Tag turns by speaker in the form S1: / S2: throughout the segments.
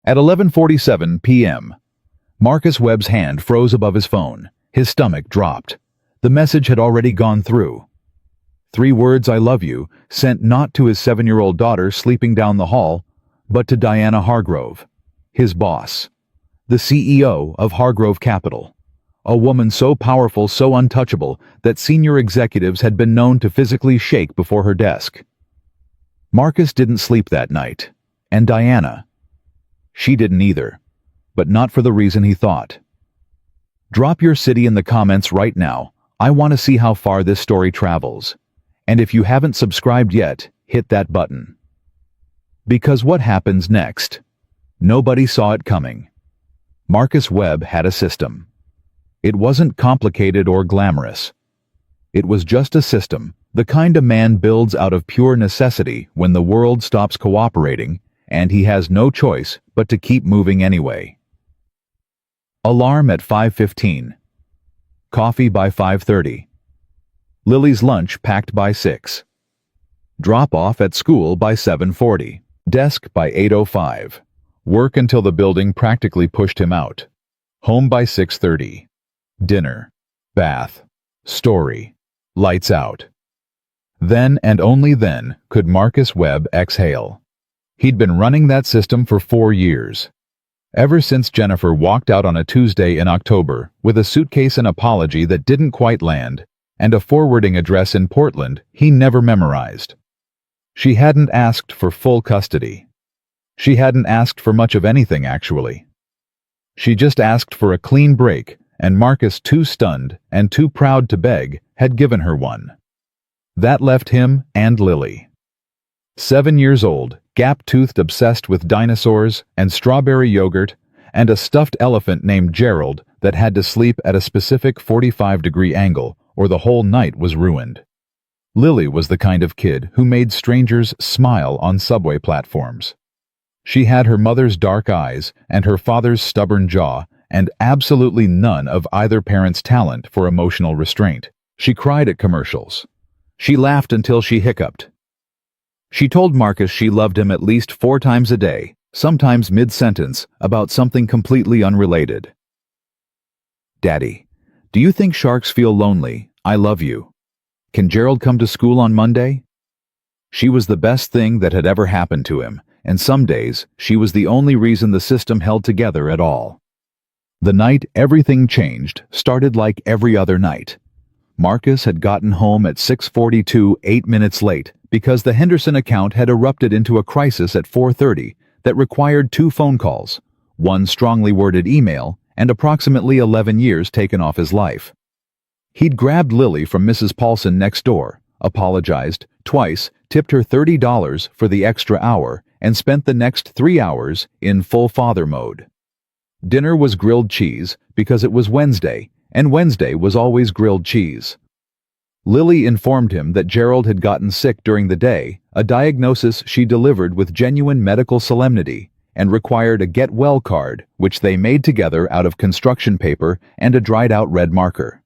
S1: At 11:47 p.m., Marcus Webb's hand froze above his phone. His stomach dropped. The message had already gone through. 3 words, "I love you," sent not to his 7-year-old daughter sleeping down the hall, but to Diana Hargrove, his boss, the CEO of Hargrove Capital, a woman so powerful, so untouchable, that senior executives had been known to physically shake before her desk. Marcus didn't sleep that night, and Diana, she didn't either, but not for the reason he thought. Drop your city in the comments right now. I want to see how far this story travels. And if you haven't subscribed yet, hit that button. Because what happens next? Nobody saw it coming. Marcus Webb had a system. It wasn't complicated or glamorous. It was just a system, the kind a man builds out of pure necessity when the world stops cooperating and he has no choice but to keep moving anyway. Alarm at 5:15. Coffee by 5:30. Lily's lunch packed by 6. Drop off at school by 7:40. Desk by 8:05. Work until the building practically pushed him out. Home by 6:30. Dinner. Bath. Story. Lights out. Then and only then could Marcus Webb exhale. He'd been running that system for 4 years. Ever since Jennifer walked out on a Tuesday in October with a suitcase and apology that didn't quite land, and a forwarding address in Portland he never memorized. She hadn't asked for full custody. She hadn't asked for much of anything, actually. She just asked for a clean break, and Marcus, too stunned and too proud to beg, had given her one. That left him and Lily. 7 years old, gap-toothed, obsessed with dinosaurs and strawberry yogurt, and a stuffed elephant named Gerald that had to sleep at a specific 45-degree angle, or the whole night was ruined. Lily was the kind of kid who made strangers smile on subway platforms. She had her mother's dark eyes and her father's stubborn jaw, and absolutely none of either parent's talent for emotional restraint. She cried at commercials. She laughed until she hiccuped. She told Marcus she loved him at least 4 times a day, sometimes mid-sentence, about something completely unrelated. "Daddy, do you think sharks feel lonely? I love you. Can Gerald come to school on Monday?" She was the best thing that had ever happened to him, and some days she was the only reason the system held together at all. The night everything changed started like every other night. Marcus had gotten home at 6:42, 8 minutes late, because the Henderson account had erupted into a crisis at 4:30 that required 2 phone calls, 1 strongly worded email, and approximately 11 years taken off his life. He'd grabbed Lily from Mrs. Paulson next door, apologized twice, tipped her $30 for the extra hour, and spent the next 3 hours in full father mode. Dinner was grilled cheese because it was Wednesday, and Wednesday was always grilled cheese. Lily informed him that Gerald had gotten sick during the day, a diagnosis she delivered with genuine medical solemnity, and required a get well card, which they made together out of construction paper and a dried-out red marker.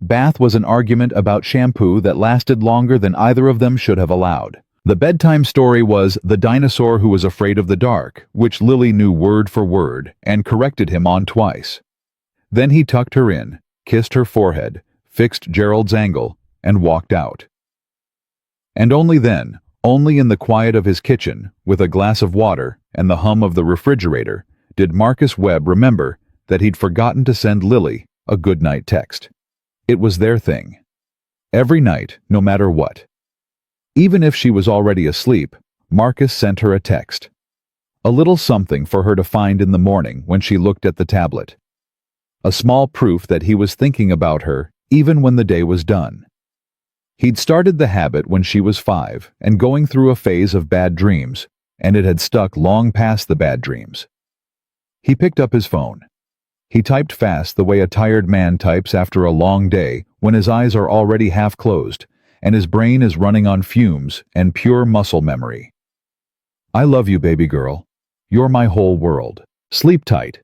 S1: Bath was an argument about shampoo that lasted longer than either of them should have allowed. The bedtime story was The Dinosaur Who Was Afraid of the Dark, which Lily knew word for word and corrected him on twice. Then he tucked her in, kissed her forehead, fixed Gerald's angle, and walked out. And only then, only in the quiet of his kitchen, with a glass of water and the hum of the refrigerator, did Marcus Webb remember that he'd forgotten to send Lily a goodnight text. It was their thing. Every night, no matter what. Even if she was already asleep, Marcus sent her a text. A little something for her to find in the morning when she looked at the tablet. A small proof that he was thinking about her even when the day was done. He'd started the habit when she was 5 and going through a phase of bad dreams, and it had stuck long past the bad dreams. He picked up his phone. He typed fast the way a tired man types after a long day when his eyes are already half closed and his brain is running on fumes and pure muscle memory. "I love you, baby girl. You're my whole world. Sleep tight."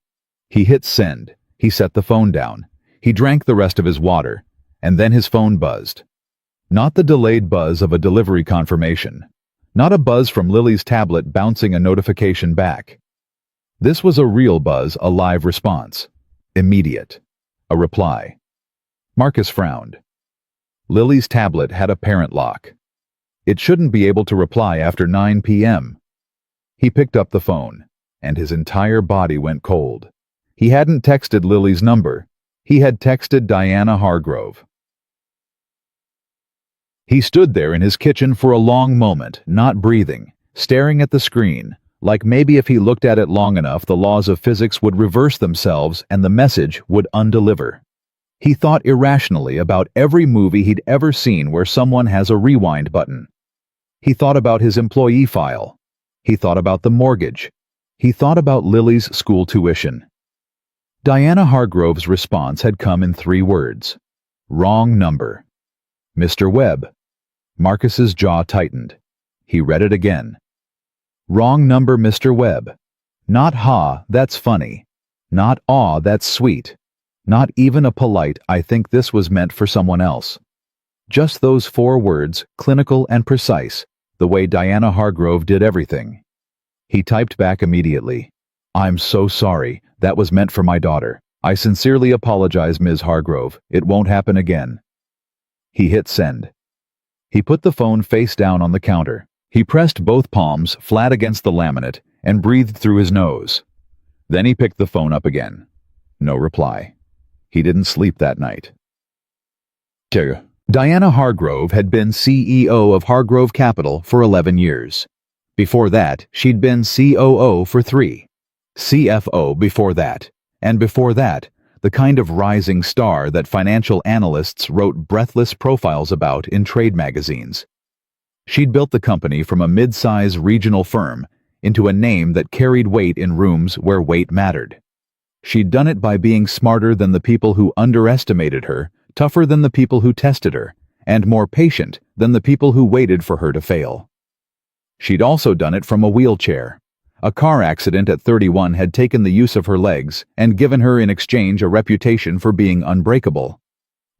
S1: He hit send. He set the phone down. He drank the rest of his water, and then his phone buzzed. Not the delayed buzz of a delivery confirmation. Not a buzz from Lily's tablet bouncing a notification back. This was a real buzz, a live response. Immediate. A reply. Marcus frowned. Lily's tablet had a parent lock. It shouldn't be able to reply after 9 p.m. He picked up the phone, and his entire body went cold. He hadn't texted Lily's number. He had texted Diana Hargrove. He stood there in his kitchen for a long moment, not breathing, staring at the screen, like maybe if he looked at it long enough the laws of physics would reverse themselves and the message would undeliver. He thought irrationally about every movie he'd ever seen where someone has a rewind button. He thought about his employee file. He thought about the mortgage. He thought about Lily's school tuition. Diana Hargrove's response had come in 3 words. Wrong number. Mr. Webb. Marcus's jaw tightened. He read it again. Wrong number, Mr. Webb. Not ha, that's funny. Not aw, that's sweet. Not even a polite, I think this was meant for someone else. Just those 4 words, clinical and precise, the way Diana Hargrove did everything. He typed back immediately. I'm so sorry, that was meant for my daughter. I sincerely apologize, Ms. Hargrove. It won't happen again. He hit send. He put the phone face down on the counter. He pressed both palms flat against the laminate and breathed through his nose. Then he picked the phone up again. No reply. He didn't sleep that night. Diana Hargrove had been CEO of Hargrove Capital for 11 years. Before that, she'd been COO for 3. CFO before that, and before that, the kind of rising star that financial analysts wrote breathless profiles about in trade magazines. She'd built the company from a mid-size regional firm into a name that carried weight in rooms where weight mattered. She'd done it by being smarter than the people who underestimated her, tougher than the people who tested her, and more patient than the people who waited for her to fail. She'd also done it from a wheelchair. A car accident at 31 had taken the use of her legs and given her in exchange a reputation for being unbreakable.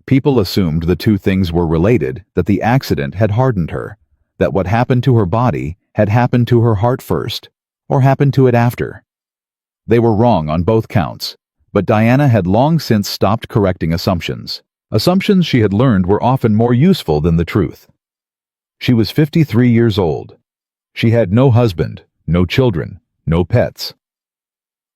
S1: People assumed the 2 things were related, that the accident had hardened her, that what happened to her body had happened to her heart first, or happened to it after. They were wrong on both counts, but Diana had long since stopped correcting assumptions. Assumptions she had learned were often more useful than the truth. She was 53 years old. She had no husband, no children, no pets.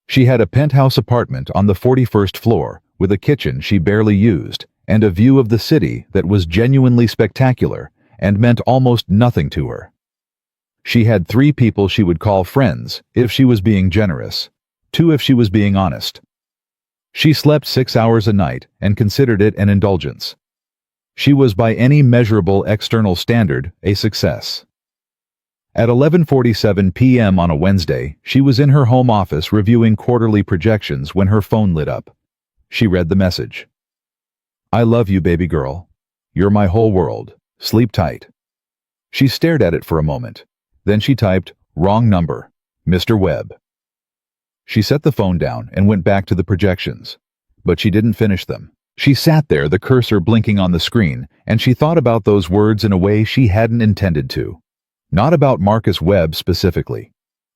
S1: She had a penthouse apartment on the 41st floor with a kitchen she barely used and a view of the city that was genuinely spectacular and meant almost nothing to her. She had 3 people she would call friends if she was being generous, 2 if she was being honest. She slept 6 hours a night and considered it an indulgence. She was by any measurable external standard a success. At 11:47 p.m. on a Wednesday, she was in her home office reviewing quarterly projections when her phone lit up. She read the message. I love you, baby girl. You're my whole world. Sleep tight. She stared at it for a moment. Then she typed, wrong number, Mr. Webb. She set the phone down and went back to the projections. But she didn't finish them. She sat there, the cursor blinking on the screen, and she thought about those words in a way she hadn't intended to. Not about Marcus Webb specifically.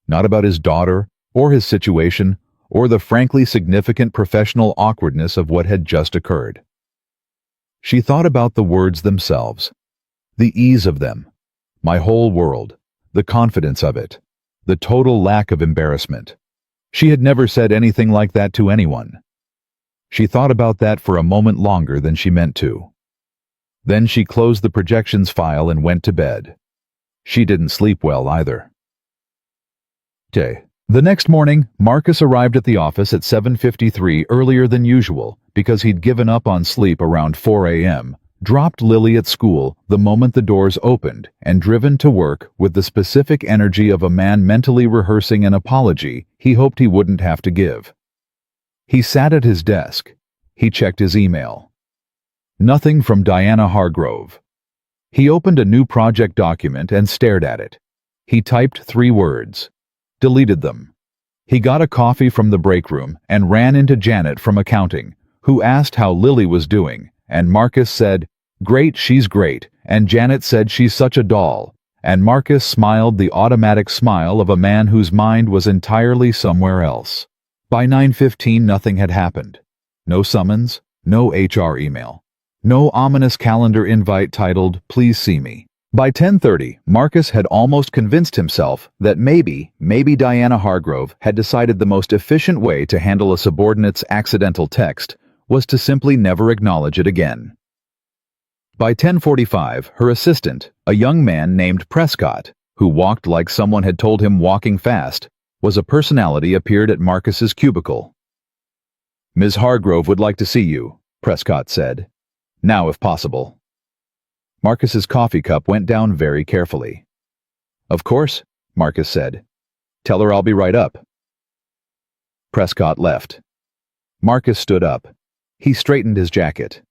S1: Not about his daughter, or his situation, or the frankly significant professional awkwardness of what had just occurred. She thought about the words themselves. The ease of them. My whole world. The confidence of it. The total lack of embarrassment. She had never said anything like that to anyone. She thought about that for a moment longer than she meant to. Then she closed the projections file and went to bed. She didn't sleep well either. The next morning, Marcus arrived at the office at 7:53 earlier than usual because he'd given up on sleep around 4 a.m., dropped Lily at school the moment the doors opened, and driven to work with the specific energy of a man mentally rehearsing an apology he hoped he wouldn't have to give. He sat at his desk. He checked his email. Nothing from Diana Hargrove. He opened a new project document and stared at it. He typed 3 words. Deleted them. He got a coffee from the break room and ran into Janet from accounting, who asked how Lily was doing, and Marcus said, "Great, she's great," and Janet said she's such a doll, and Marcus smiled the automatic smile of a man whose mind was entirely somewhere else. By 9:15 nothing had happened. No summons, no HR email. No ominous calendar invite titled, "Please see me." By 10:30, Marcus had almost convinced himself that maybe Diana Hargrove had decided the most efficient way to handle a subordinate's accidental text was to simply never acknowledge it again. By 10:45, her assistant, a young man named Prescott, who walked like someone had told him walking fast, was a personality, appeared at Marcus's cubicle. "Ms. Hargrove would like to see you," Prescott said. "Now, if possible." Marcus's coffee cup went down very carefully. "Of course," Marcus said. "Tell her I'll be right up." Prescott left. Marcus stood up. He straightened his jacket.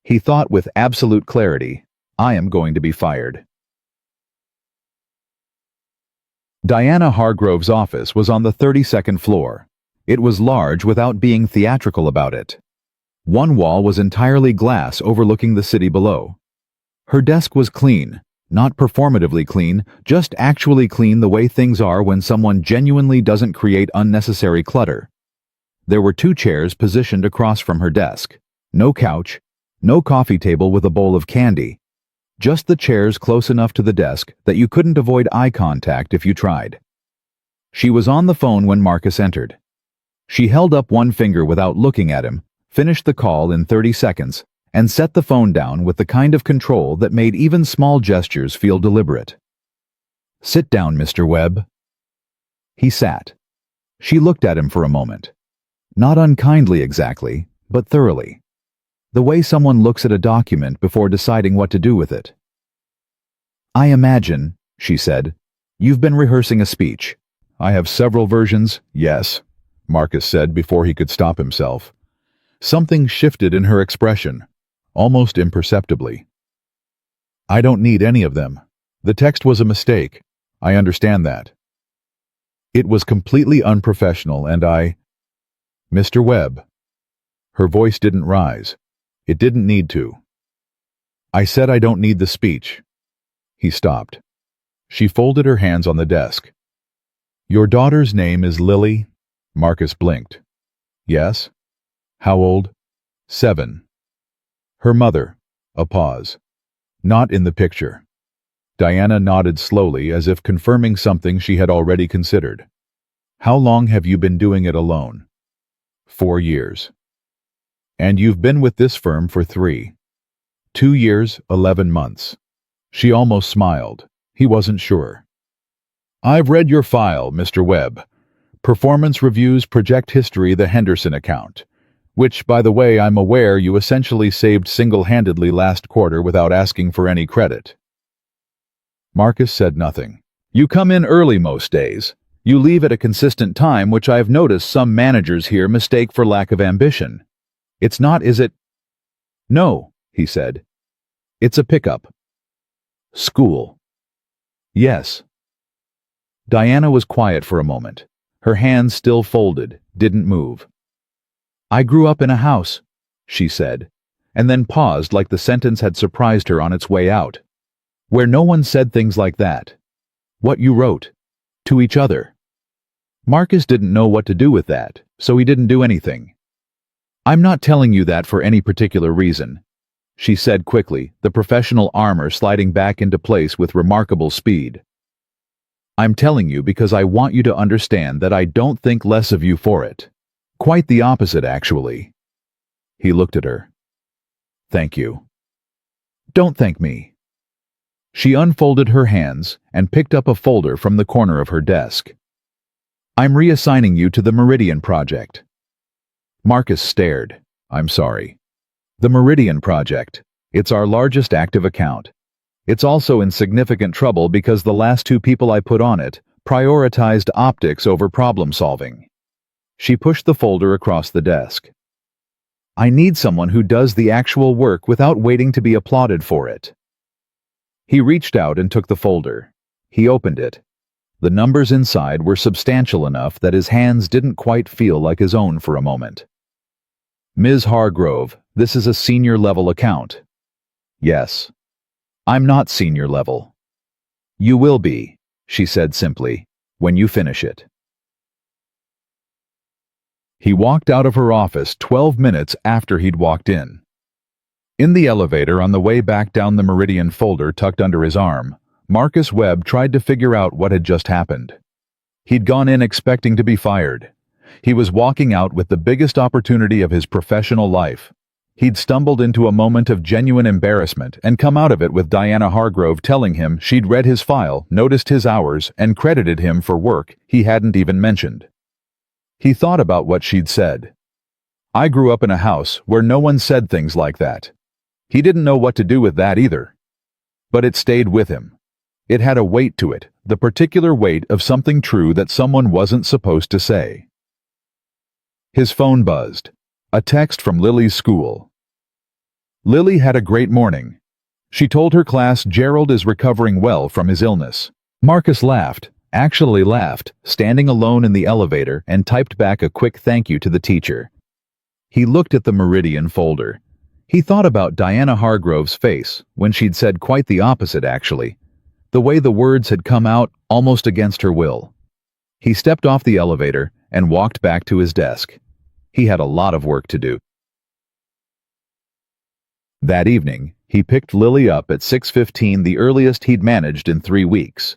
S1: He thought with absolute clarity, "I am going to be fired." Diana Hargrove's office was on the 32nd floor. It was large without being theatrical about it. One wall was entirely glass overlooking the city below. Her desk was clean, not performatively clean, just actually clean the way things are when someone genuinely doesn't create unnecessary clutter. There were 2 chairs positioned across from her desk. No couch, no coffee table with a bowl of candy. Just the chairs close enough to the desk that you couldn't avoid eye contact if you tried. She was on the phone when Marcus entered. She held up one finger without looking at him, finished the call in 30 seconds, and set the phone down with the kind of control that made even small gestures feel deliberate. "Sit down, Mr. Webb." He sat. She looked at him for a moment. Not unkindly exactly, but thoroughly. The way someone looks at a document before deciding what to do with it. "I imagine," she said, "you've been rehearsing a speech." "I have several versions, yes," Marcus said before he could stop himself. Something shifted in her expression, almost imperceptibly. "I don't need any of them. The text was a mistake. I understand that. It was completely unprofessional and Mr. Webb." Her voice didn't rise. It didn't need to. "I said I don't need the speech." He stopped. She folded her hands on the desk. "Your daughter's name is Lily?" Marcus blinked. "Yes." "How old?" 7. "Her mother." A pause. "Not in the picture." Diana nodded slowly as if confirming something she had already considered. "How long have you been doing it alone?" 4 years. "And you've been with this firm for 3. 2 years, 11 months. She almost smiled. He wasn't sure. "I've read your file, Mr. Webb. Performance reviews project history, the Henderson account, which, by the way, I'm aware you essentially saved single-handedly last quarter without asking for any credit." Marcus said nothing. "You come in early most days. You leave at a consistent time, which I've noticed some managers here mistake for lack of ambition. It's not, is it?" "No," he said. "It's a pickup." "School." "Yes." Diana was quiet for a moment. Her hands still folded, didn't move. "I grew up in a house," she said, and then paused like the sentence had surprised her on its way out, "where no one said things like that. What you wrote. To each other." Marcus didn't know what to do with that, so he didn't do anything. "I'm not telling you that for any particular reason," she said quickly, the professional armor sliding back into place with remarkable speed. "I'm telling you because I want you to understand that I don't think less of you for it. Quite the opposite, actually." He looked at her. "Thank you." "Don't thank me." She unfolded her hands and picked up a folder from the corner of her desk. "I'm reassigning you to the Meridian Project." Marcus stared. "I'm sorry." "The Meridian Project. It's our largest active account. It's also in significant trouble because the last 2 people I put on it prioritized optics over problem solving." She pushed the folder across the desk. "I need someone who does the actual work without waiting to be applauded for it." He reached out and took the folder. He opened it. The numbers inside were substantial enough that his hands didn't quite feel like his own for a moment. "Ms. Hargrove, this is a senior level account." "Yes." "I'm not senior level." "You will be," she said simply, "when you finish it." He walked out of her office 12 minutes after he'd walked in. In the elevator on the way back down the Meridian folder tucked under his arm, Marcus Webb tried to figure out what had just happened. He'd gone in expecting to be fired. He was walking out with the biggest opportunity of his professional life. He'd stumbled into a moment of genuine embarrassment and come out of it with Diana Hargrove telling him she'd read his file, noticed his hours, and credited him for work he hadn't even mentioned. He thought about what she'd said. "I grew up in a house where no one said things like that." He didn't know what to do with that either. But it stayed with him. It had a weight to it, the particular weight of something true that someone wasn't supposed to say. His phone buzzed. A text from Lily's school. Lily had a great morning. She told her class Gerald is recovering well from his illness. Marcus laughed, actually laughed, standing alone in the elevator, and typed back a quick thank you to the teacher. He looked at the Meridian folder. He thought about Diana Hargrove's face when she'd said quite the opposite, actually. The way the words had come out almost against her will. He stepped off the elevator and walked back to his desk. He had a lot of work to do. That evening, he picked Lily up at 6:15, the earliest he'd managed in 3 weeks.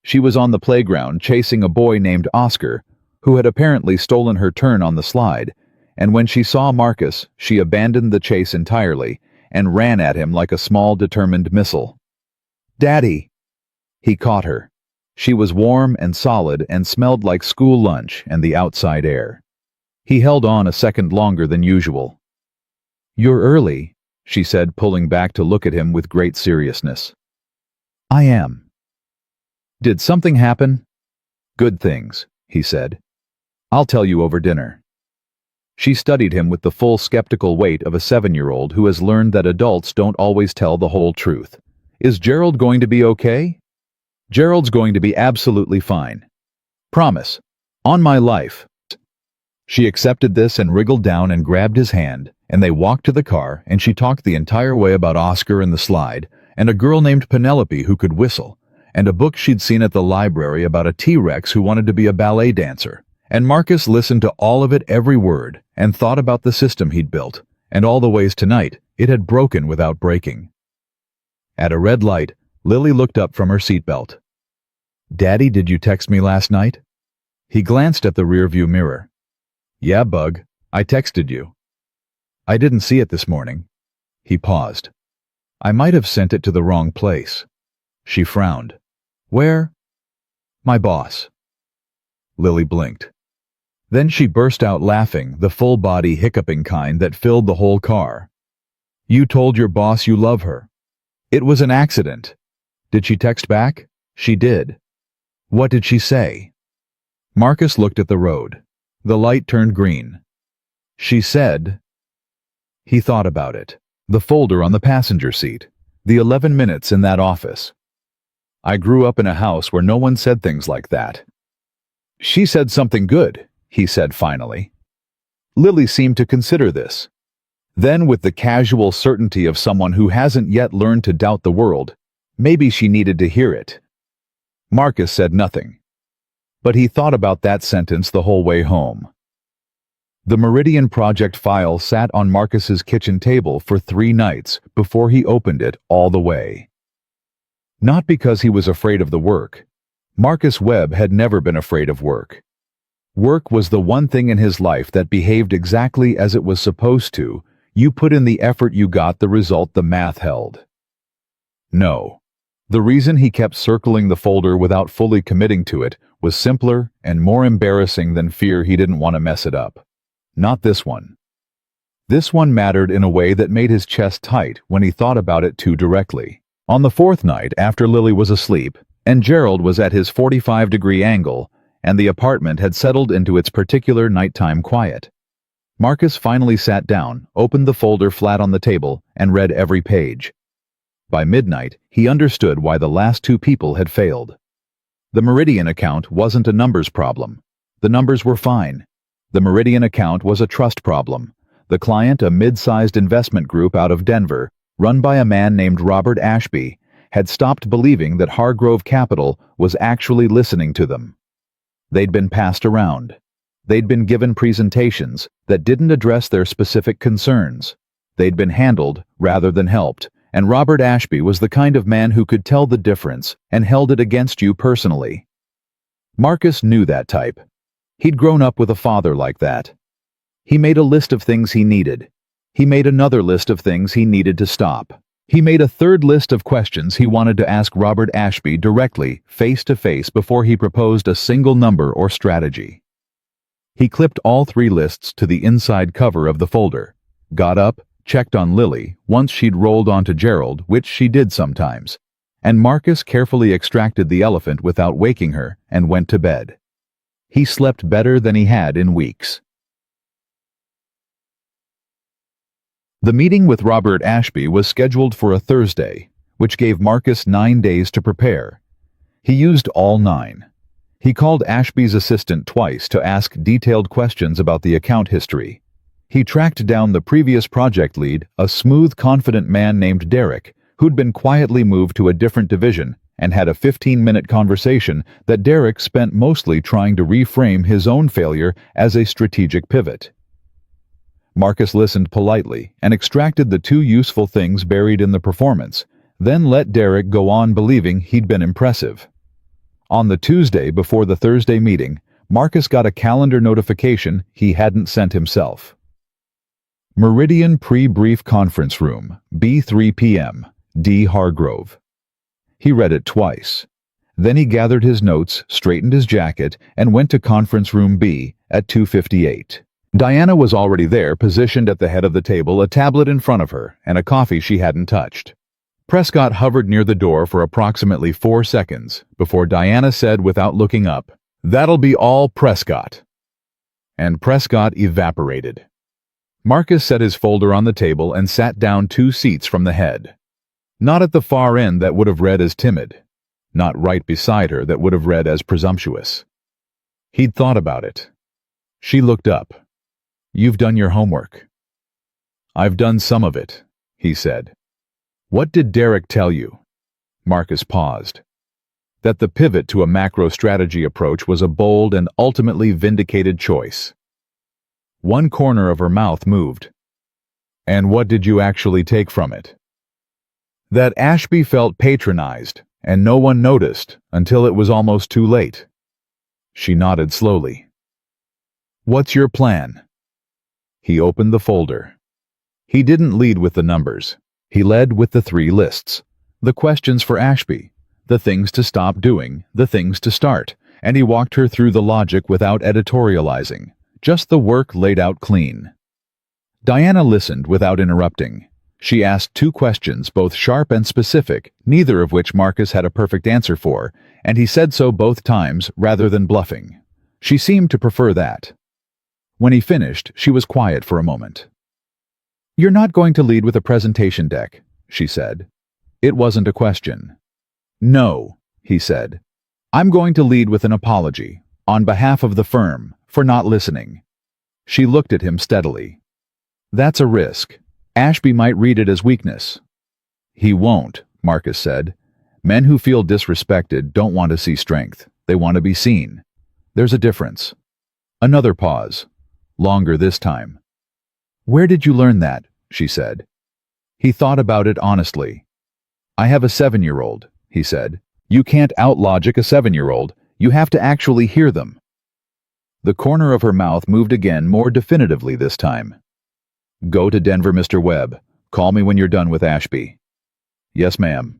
S1: She was on the playground chasing a boy named Oscar, who had apparently stolen her turn on the slide, and when she saw Marcus, she abandoned the chase entirely and ran at him like a small, determined missile. "Daddy!" He caught her. She was warm and solid and smelled like school lunch and the outside air. He held on a second longer than usual. "You're early," she said, pulling back to look at him with great seriousness. "I am." "Did something happen?" "Good things," he said. "I'll tell you over dinner." She studied him with the full skeptical weight of a 7-year-old who has learned that adults don't always tell the whole truth. "Is Gerald going to be okay?" "Gerald's going to be absolutely fine. Promise. On my life." She accepted this and wriggled down and grabbed his hand, and they walked to the car, and she talked the entire way about Oscar and the slide, and a girl named Penelope who could whistle, and a book she'd seen at the library about a T-Rex who wanted to be a ballet dancer. And Marcus listened to all of it, every word, and thought about the system he'd built, and all the ways tonight it had broken without breaking. At a red light, Lily looked up from her seatbelt. "Daddy, did you text me last night?" He glanced at the rearview mirror. "Yeah, Bug, I texted you." "I didn't see it this morning." He paused. "I might have sent it to the wrong place." She frowned. "Where?" "My boss." Lily blinked. Then she burst out laughing, the full-body hiccuping kind that filled the whole car. "You told your boss you love her." "It was an accident." "Did she text back?" "She did." "What did she say?" Marcus looked at the road. The light turned green. "She said..." He thought about it. The folder on the passenger seat. The 11 minutes in that office. "I grew up in a house where no one said things like that." "She said something good," he said finally. Lily seemed to consider this. Then, with the casual certainty of someone who hasn't yet learned to doubt the world, maybe she needed to hear it. Marcus said nothing. But he thought about that sentence the whole way home. The Meridian Project file sat on Marcus's kitchen table for 3 nights before he opened it all the way. Not because he was afraid of the work. Marcus Webb had never been afraid of work. Work was the one thing in his life that behaved exactly as it was supposed to. You put in the effort, you got the result, the math held. No. The reason he kept circling the folder without fully committing to it was simpler and more embarrassing than fear he didn't want to mess it up. Not this one. This one mattered in a way that made his chest tight when he thought about it too directly. On the 4th night, after Lily was asleep, and Gerald was at his 45-degree angle, and the apartment had settled into its particular nighttime quiet, Marcus finally sat down, opened the folder flat on the table, and read every page. By midnight, he understood why the last 2 people had failed. The Meridian account wasn't a numbers problem. The numbers were fine. The Meridian account was a trust problem. The client, a mid-sized investment group out of Denver, run by a man named Robert Ashby, had stopped believing that Hargrove Capital was actually listening to them. They'd been passed around. They'd been given presentations that didn't address their specific concerns. They'd been handled rather than helped, and Robert Ashby was the kind of man who could tell the difference and held it against you personally. Marcus knew that type. He'd grown up with a father like that. He made a list of things he needed. He made another list of things he needed to stop. He made a third list of questions he wanted to ask Robert Ashby directly, face to face, before he proposed a single number or strategy. He clipped all three lists to the inside cover of the folder, got up, checked on Lily once she'd rolled onto Gerald, which she did sometimes, and Marcus carefully extracted the elephant without waking her and went to bed. He slept better than he had in weeks. The meeting with Robert Ashby was scheduled for a Thursday, which gave Marcus 9 days to prepare. He used all 9. He called Ashby's assistant twice to ask detailed questions about the account history. He tracked down the previous project lead, a smooth, confident man named Derek, who'd been quietly moved to a different division, and had a 15-minute conversation that Derek spent mostly trying to reframe his own failure as a strategic pivot. Marcus listened politely and extracted the 2 useful things buried in the performance, then let Derek go on believing he'd been impressive. On the Tuesday before the Thursday meeting, Marcus got a calendar notification he hadn't sent himself. Meridian Pre-Brief Conference Room, B3 p.m., D. Hargrove. He read it twice. Then he gathered his notes, straightened his jacket, and went to Conference Room B at 2:58. Diana was already there, positioned at the head of the table, a tablet in front of her, and a coffee she hadn't touched. Prescott hovered near the door for approximately 4 seconds before Diana said without looking up, "That'll be all, Prescott." And Prescott evaporated. Marcus set his folder on the table and sat down 2 seats from the head. Not at the far end that would have read as timid. Not right beside her that would have read as presumptuous. He'd thought about it. She looked up. "You've done your homework." "I've done some of it," he said. "What did Derek tell you?" Marcus paused. That the pivot to a macro strategy approach was a bold and ultimately vindicated choice. One corner of her mouth moved. "And what did you actually take from it?" That Ashby felt patronized, and no one noticed until it was almost too late. She nodded slowly. "What's your plan?" He opened the folder. He didn't lead with the numbers. He led with the 3 lists. The questions for Ashby, the things to stop doing, the things to start, and he walked her through the logic without editorializing, just the work laid out clean. Diana listened without interrupting. She asked 2 questions, both sharp and specific, neither of which Marcus had a perfect answer for, and he said so both times rather than bluffing. She seemed to prefer that. When he finished, she was quiet for a moment. "You're not going to lead with a presentation deck," she said. It wasn't a question. "No," he said. "I'm going to lead with an apology, on behalf of the firm, for not listening." She looked at him steadily. "That's a risk. Ashby might read it as weakness." "He won't," Marcus said. "Men who feel disrespected don't want to see strength. They want to be seen. There's a difference." Another pause. Longer this time. "Where did you learn that?" she said. He thought about it honestly. "I have a 7-year-old, he said. "You can't outlogic a 7-year-old. You have to actually hear them." The corner of her mouth moved again, more definitively this time. "Go to Denver, Mr. Webb. Call me when you're done with Ashby." "Yes, ma'am."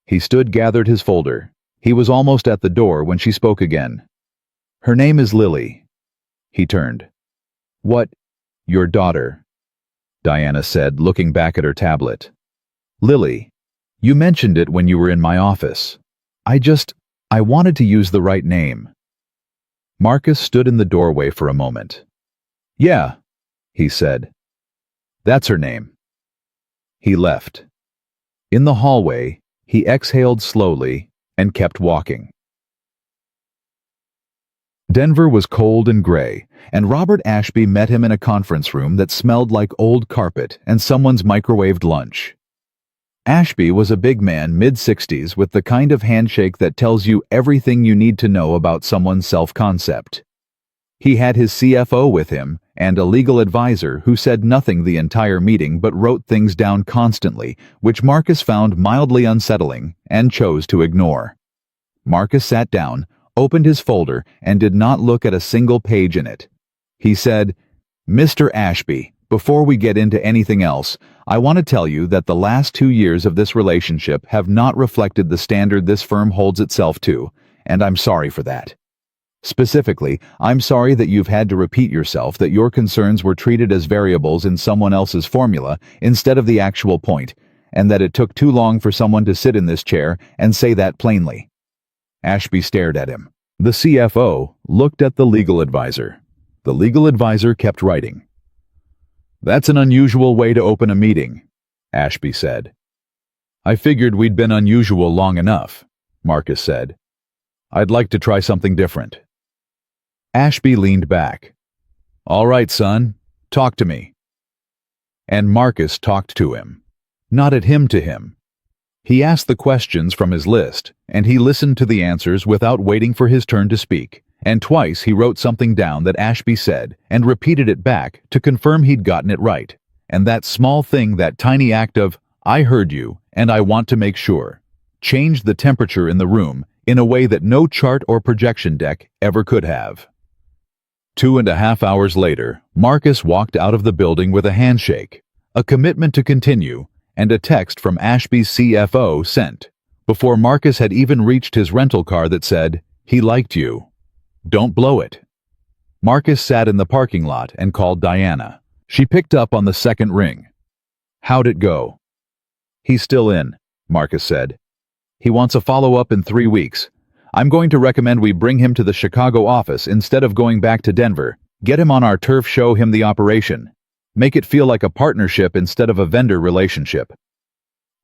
S1: He stood, gathered his folder. He was almost at the door when she spoke again. "Her name is Lily." He turned. "What? Your daughter," Diana said, looking back at her tablet. "Lily. You mentioned it when you were in my office. I wanted to use the right name." Marcus stood in the doorway for a moment. "Yeah," he said. "That's her name." He left. In the hallway, he exhaled slowly and kept walking. Denver was cold and gray, and Robert Ashby met him in a conference room that smelled like old carpet and someone's microwaved lunch. Ashby was a big man, mid-60s, with the kind of handshake that tells you everything you need to know about someone's self-concept. He had his CFO with him and a legal advisor who said nothing the entire meeting but wrote things down constantly, which Marcus found mildly unsettling and chose to ignore. Marcus sat down, opened his folder, and did not look at a single page in it. He said, "Mr. Ashby, before we get into anything else, I want to tell you that the last 2 years of this relationship have not reflected the standard this firm holds itself to, and I'm sorry for that. Specifically, I'm sorry that you've had to repeat yourself that your concerns were treated as variables in someone else's formula instead of the actual point, and that it took too long for someone to sit in this chair and say that plainly." Ashby stared at him. The CFO looked at the legal advisor. The legal advisor kept writing. "That's an unusual way to open a meeting," Ashby said. "I figured we'd been unusual long enough," Marcus said. "I'd like to try something different." Ashby leaned back. "All right, son, talk to me." And Marcus talked to him. Not at him to him. He asked the questions from his list, and he listened to the answers without waiting for his turn to speak, and twice he wrote something down that Ashby said and repeated it back to confirm he'd gotten it right. And that small thing, that tiny act of, "I heard you, and I want to make sure," changed the temperature in the room in a way that no chart or projection deck ever could have. 2.5 hours later, Marcus walked out of the building with a handshake, a commitment to continue, and a text from Ashby's CFO sent, before Marcus had even reached his rental car that said, "He liked you. Don't blow it." Marcus sat in the parking lot and called Diana. She picked up on the second ring. "How'd it go?" "He's still in," Marcus said. "He wants a follow-up in 3 weeks. I'm going to recommend we bring him to the Chicago office instead of going back to Denver. Get him on our turf, show him the operation. Make it feel like a partnership instead of a vendor relationship."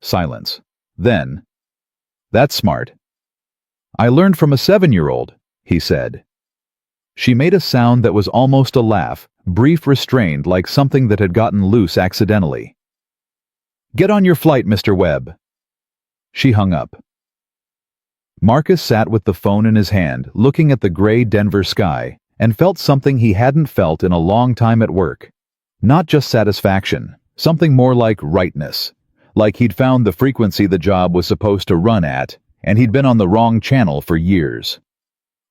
S1: Silence. Then, "That's smart. I learned from a 7-year-old, he said. She made a sound that was almost a laugh, brief, restrained, like something that had gotten loose accidentally. "Get on your flight, Mr. Webb." She hung up. Marcus sat with the phone in his hand, looking at the gray Denver sky, and felt something he hadn't felt in a long time at work. Not just satisfaction, something more like rightness. Like he'd found the frequency the job was supposed to run at, and he'd been on the wrong channel for years.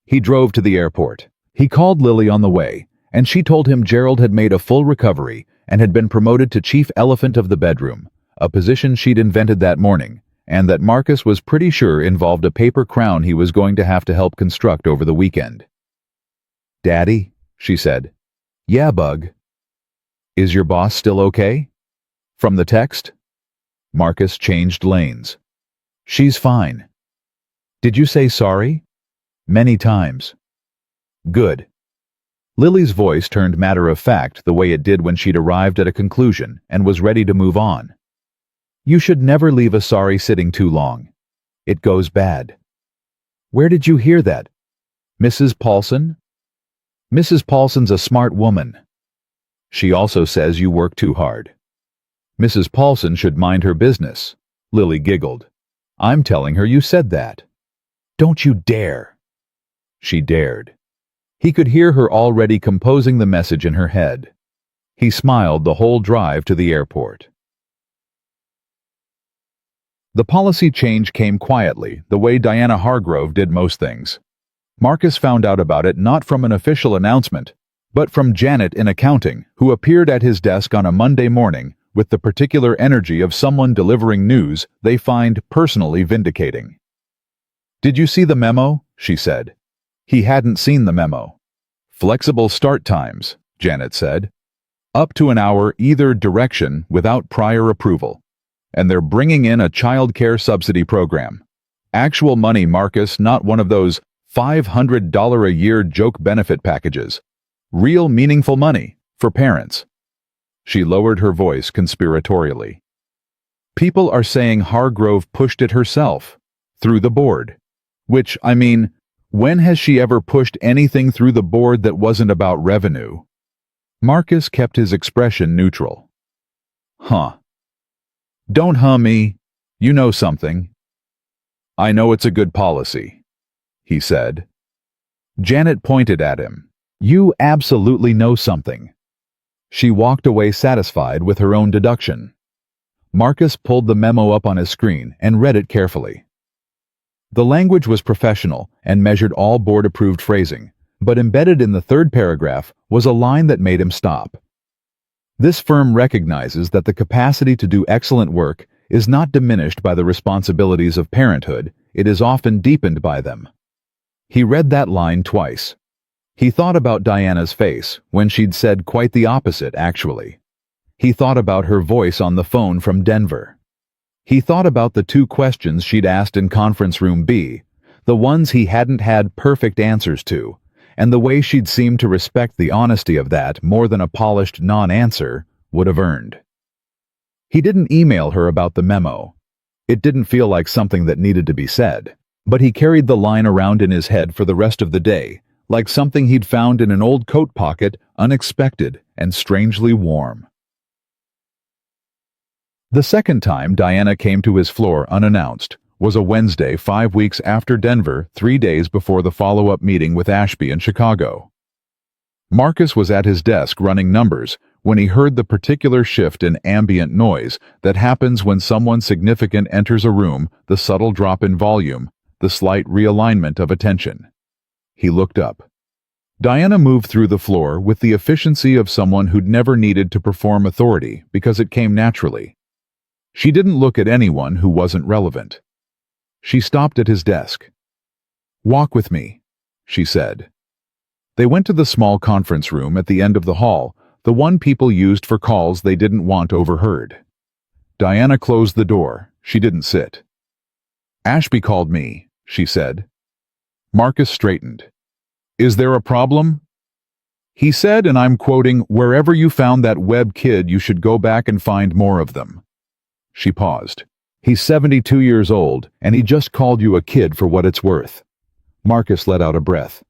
S1: He drove to the airport. He called Lily on the way, and she told him Gerald had made a full recovery and had been promoted to chief elephant of the bedroom, a position she'd invented that morning, and that Marcus was pretty sure involved a paper crown he was going to have to help construct over the weekend. "Daddy," she said. "Yeah, Bug." "Is your boss still okay?" From the text. Marcus changed lanes. "She's fine." "Did you say sorry?" "Many times." "Good." Lily's voice turned matter-of-fact the way it did when she'd arrived at a conclusion and was ready to move on. "You should never leave a sorry sitting too long. It goes bad." "Where did you hear that? Mrs. Paulson?" "Mrs. Paulson's a smart woman." "She also says you work too hard." "Mrs. Paulson should mind her business." Lily giggled. "I'm telling her you said that." "Don't you dare." She dared. He could hear her already composing the message in her head. He smiled the whole drive to the airport. The policy change came quietly, the way Diana Hargrove did most things. Marcus found out about it not from an official announcement, but from Janet in accounting, who appeared at his desk on a Monday morning with the particular energy of someone delivering news they find personally vindicating. "Did you see the memo?" she said. He hadn't seen the memo. "Flexible start times," Janet said. "Up to an hour either direction without prior approval. And they're bringing in a child care subsidy program. Actual money, Marcus, not one of those $500 a year joke benefit packages. Real meaningful money for parents." She lowered her voice conspiratorially. "People are saying Hargrove pushed it herself, through the board. Which, I mean, when has she ever pushed anything through the board that wasn't about revenue?" Marcus kept his expression neutral. "Huh. Don't me," You know something. I know it's a good policy, he said. Janet pointed at him. You absolutely know something. She walked away satisfied with her own deduction. Marcus pulled the memo up on his screen and read it carefully. The language was professional and measured all board-approved phrasing, but embedded in the third paragraph was a line that made him stop. This firm recognizes that the capacity to do excellent work is not diminished by the responsibilities of parenthood, it is often deepened by them. He read that line twice. He thought about Diana's face when she'd said quite the opposite, actually. He thought about her voice on the phone from Denver. He thought about the 2 questions she'd asked in conference room B, the ones he hadn't had perfect answers to, and the way she'd seemed to respect the honesty of that more than a polished non-answer would have earned. He didn't email her about the memo. It didn't feel like something that needed to be said, but he carried the line around in his head for the rest of the day, like something he'd found in an old coat pocket, unexpected and strangely warm. The second time Diana came to his floor unannounced was a Wednesday 5 weeks after Denver, 3 days before the follow-up meeting with Ashby in Chicago. Marcus was at his desk running numbers when he heard the particular shift in ambient noise that happens when someone significant enters a room, the subtle drop in volume, the slight realignment of attention. He looked up. Diana moved through the floor with the efficiency of someone who'd never needed to perform authority because it came naturally. She didn't look at anyone who wasn't relevant. She stopped at his desk. "Walk with me," she said. They went to the small conference room at the end of the hall, the one people used for calls they didn't want overheard. Diana closed the door. She didn't sit. "Ashby called me," she said. Marcus straightened. "Is there a problem?" He said, and I'm quoting, "Wherever you found that Webb kid, you should go back and find more of them." She paused. "He's 72 years old, and he just called you a kid for what it's worth." Marcus let out a breath.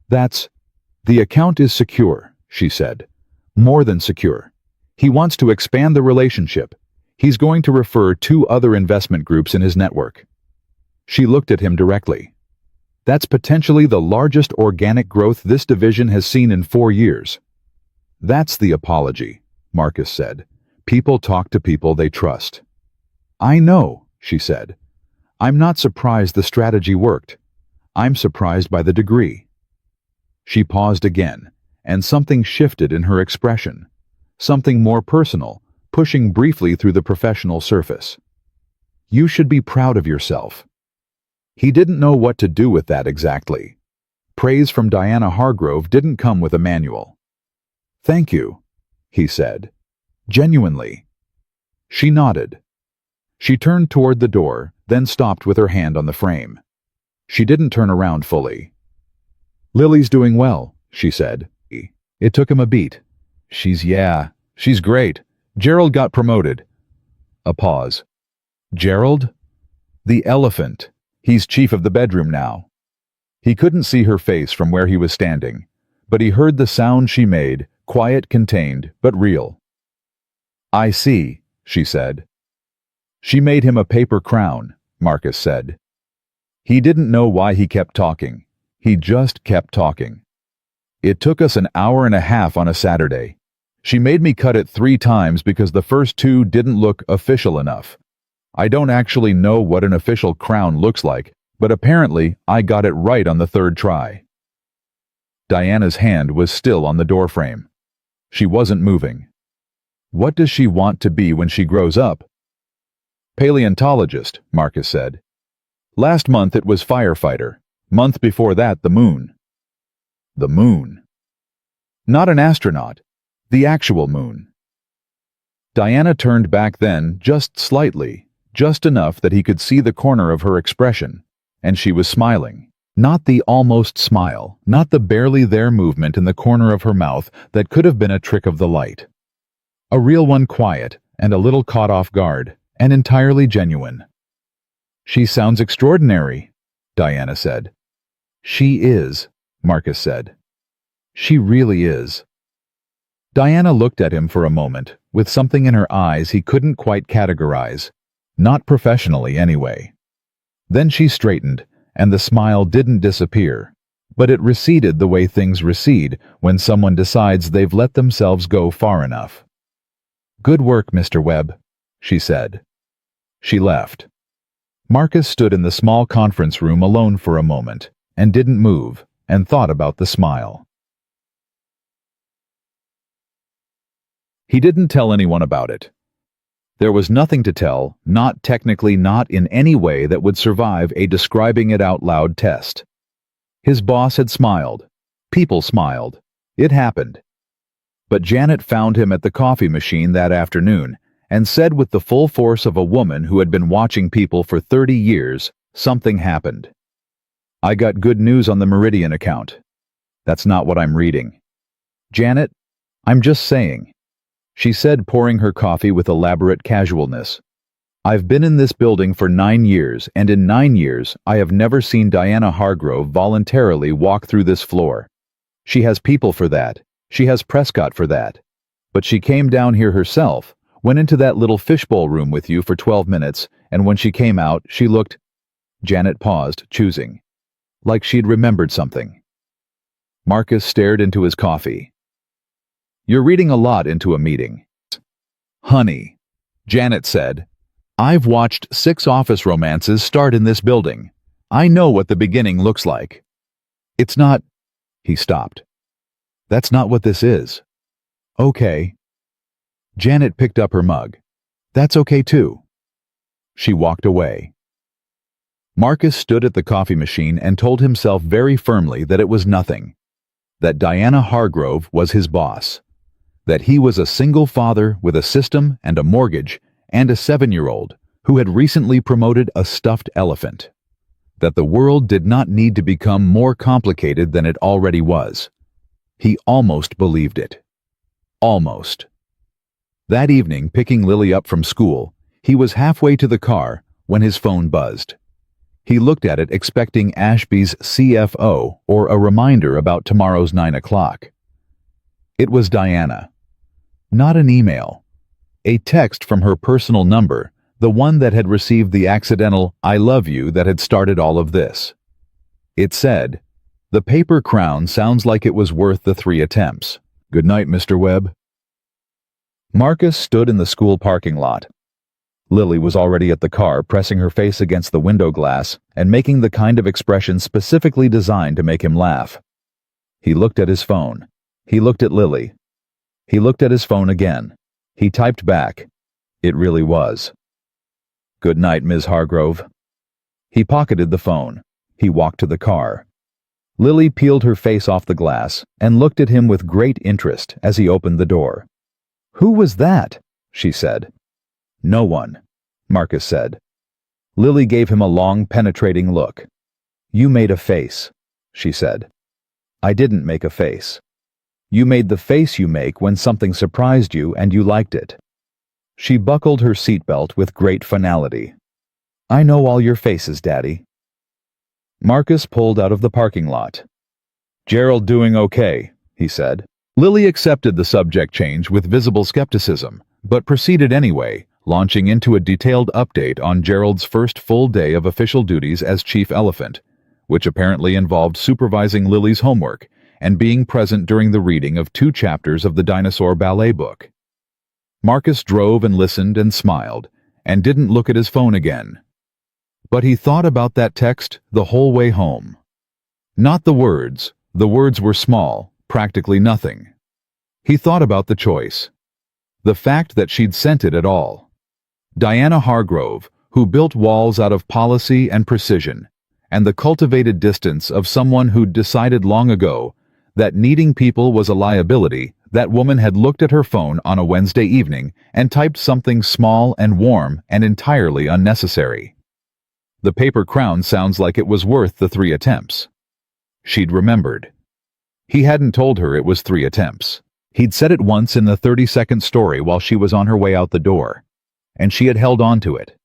S1: The account is secure," she said. "More than secure. He wants to expand the relationship. He's going to refer 2 other investment groups in his network." She looked at him directly. "That's potentially the largest organic growth this division has seen in 4 years. "That's the apology," Marcus said. "People talk to people they trust." "I know," she said. "I'm not surprised the strategy worked. I'm surprised by the degree." She paused again, and something shifted in her expression. Something more personal, pushing briefly through the professional surface. "You should be proud of yourself." He didn't know what to do with that exactly. Praise from Diana Hargrove didn't come with a manual. "Thank you," he said. "Genuinely." She nodded. She turned toward the door, then stopped with her hand on the frame. She didn't turn around fully. "Lily's doing well," she said. It took him a beat. She's great. Gerald got promoted." A pause. "Gerald?" "The elephant. He's chief of the bedroom now." He couldn't see her face from where he was standing, but he heard the sound she made, quiet, contained, but real. "I see," she said. "She made him a paper crown," Marcus said. He didn't know why he kept talking. He just kept talking. "It took us an hour and a half on a Saturday. She made me cut it 3 times because the first 2 didn't look official enough. I don't actually know what an official crown looks like, but apparently I got it right on the 3rd try." Diana's hand was still on the doorframe. She wasn't moving. "What does she want to be when she grows up?" "Paleontologist," Marcus said. "Last month it was firefighter. Month before that, the moon." "The moon?" "Not an astronaut. The actual moon." Diana turned back then, just slightly, just enough that he could see the corner of her expression, and she was smiling. Not the almost smile, not the barely there movement in the corner of her mouth that could have been a trick of the light. A real one, quiet, and a little caught off guard, and entirely genuine. "She sounds extraordinary," Diana said. "She is," Marcus said. "She really is." Diana looked at him for a moment, with something in her eyes he couldn't quite categorize. Not professionally, anyway. Then she straightened, and the smile didn't disappear, but it receded the way things recede when someone decides they've let themselves go far enough. "Good work, Mr. Webb," she said. She left. Marcus stood in the small conference room alone for a moment, and didn't move, and thought about the smile. He didn't tell anyone about it. There was nothing to tell, not technically, not in any way that would survive a describing it out loud test. His boss had smiled. People smiled. It happened. But Janet found him at the coffee machine that afternoon and said with the full force of a woman who had been watching people for 30 years, something happened. "I got good news on the Meridian account." "That's not what I'm reading." "Janet, I'm just saying," she said, pouring her coffee with elaborate casualness. "I've been in this building for 9 years, and in 9 years I have never seen Diana Hargrove voluntarily walk through this floor. She has people for that. She has Prescott for that. But she came down here herself, went into that little fishbowl room with you for 12 minutes, and when she came out, she looked—" Janet paused, choosing. Like she'd remembered something. Marcus stared into his coffee. "You're reading a lot into a meeting." "Honey," Janet said, "I've watched 6 office romances start in this building. I know what the beginning looks like." "It's not—" He stopped. "That's not what this is." "Okay." Janet picked up her mug. "That's okay too." She walked away. Marcus stood at the coffee machine and told himself very firmly that it was nothing. That Diana Hargrove was his boss. That he was a single father with a system and a mortgage and a 7-year-old who had recently promoted a stuffed elephant. That the world did not need to become more complicated than it already was. He almost believed it. Almost. That evening, picking Lily up from school, he was halfway to the car when his phone buzzed. He looked at it expecting Ashby's CFO or a reminder about tomorrow's 9 o'clock. It was Diana. Not an email. A text from her personal number, the one that had received the accidental "I love you" that had started all of this. It said, "The paper crown sounds like it was worth the 3 attempts. Good night, Mr. Webb." Marcus stood in the school parking lot. Lily was already at the car, pressing her face against the window glass and making the kind of expression specifically designed to make him laugh. He looked at his phone. He looked at Lily. He looked at his phone again. He typed back. It really was. "Good night, Ms. Hargrove." He pocketed the phone. He walked to the car. Lily peeled her face off the glass and looked at him with great interest as he opened the door. "Who was that?" she said. "No one," Marcus said. Lily gave him a long, penetrating look. "You made a face," she said. "I didn't make a face. You made the face you make when something surprised you and you liked it." She buckled her seatbelt with great finality. "I know all your faces, Daddy." Marcus pulled out of the parking lot. "Gerald doing okay," he said. Lily accepted the subject change with visible skepticism, but proceeded anyway, launching into a detailed update on Gerald's first full day of official duties as Chief Elephant, which apparently involved supervising Lily's homework and being present during the reading of 2 chapters of the Dinosaur Ballet book. Marcus drove and listened and smiled, and didn't look at his phone again. But he thought about that text the whole way home. Not the words were small, practically nothing. He thought about the choice. The fact that she'd sent it at all. Diana Hargrove, who built walls out of policy and precision, and the cultivated distance of someone who'd decided long ago that needing people was a liability. That woman had looked at her phone on a Wednesday evening and typed something small and warm and entirely unnecessary. The paper crown sounds like it was worth the 3 attempts. She'd remembered. He hadn't told her it was 3 attempts. He'd said it once in the 30-second story while she was on her way out the door, and she had held on to it.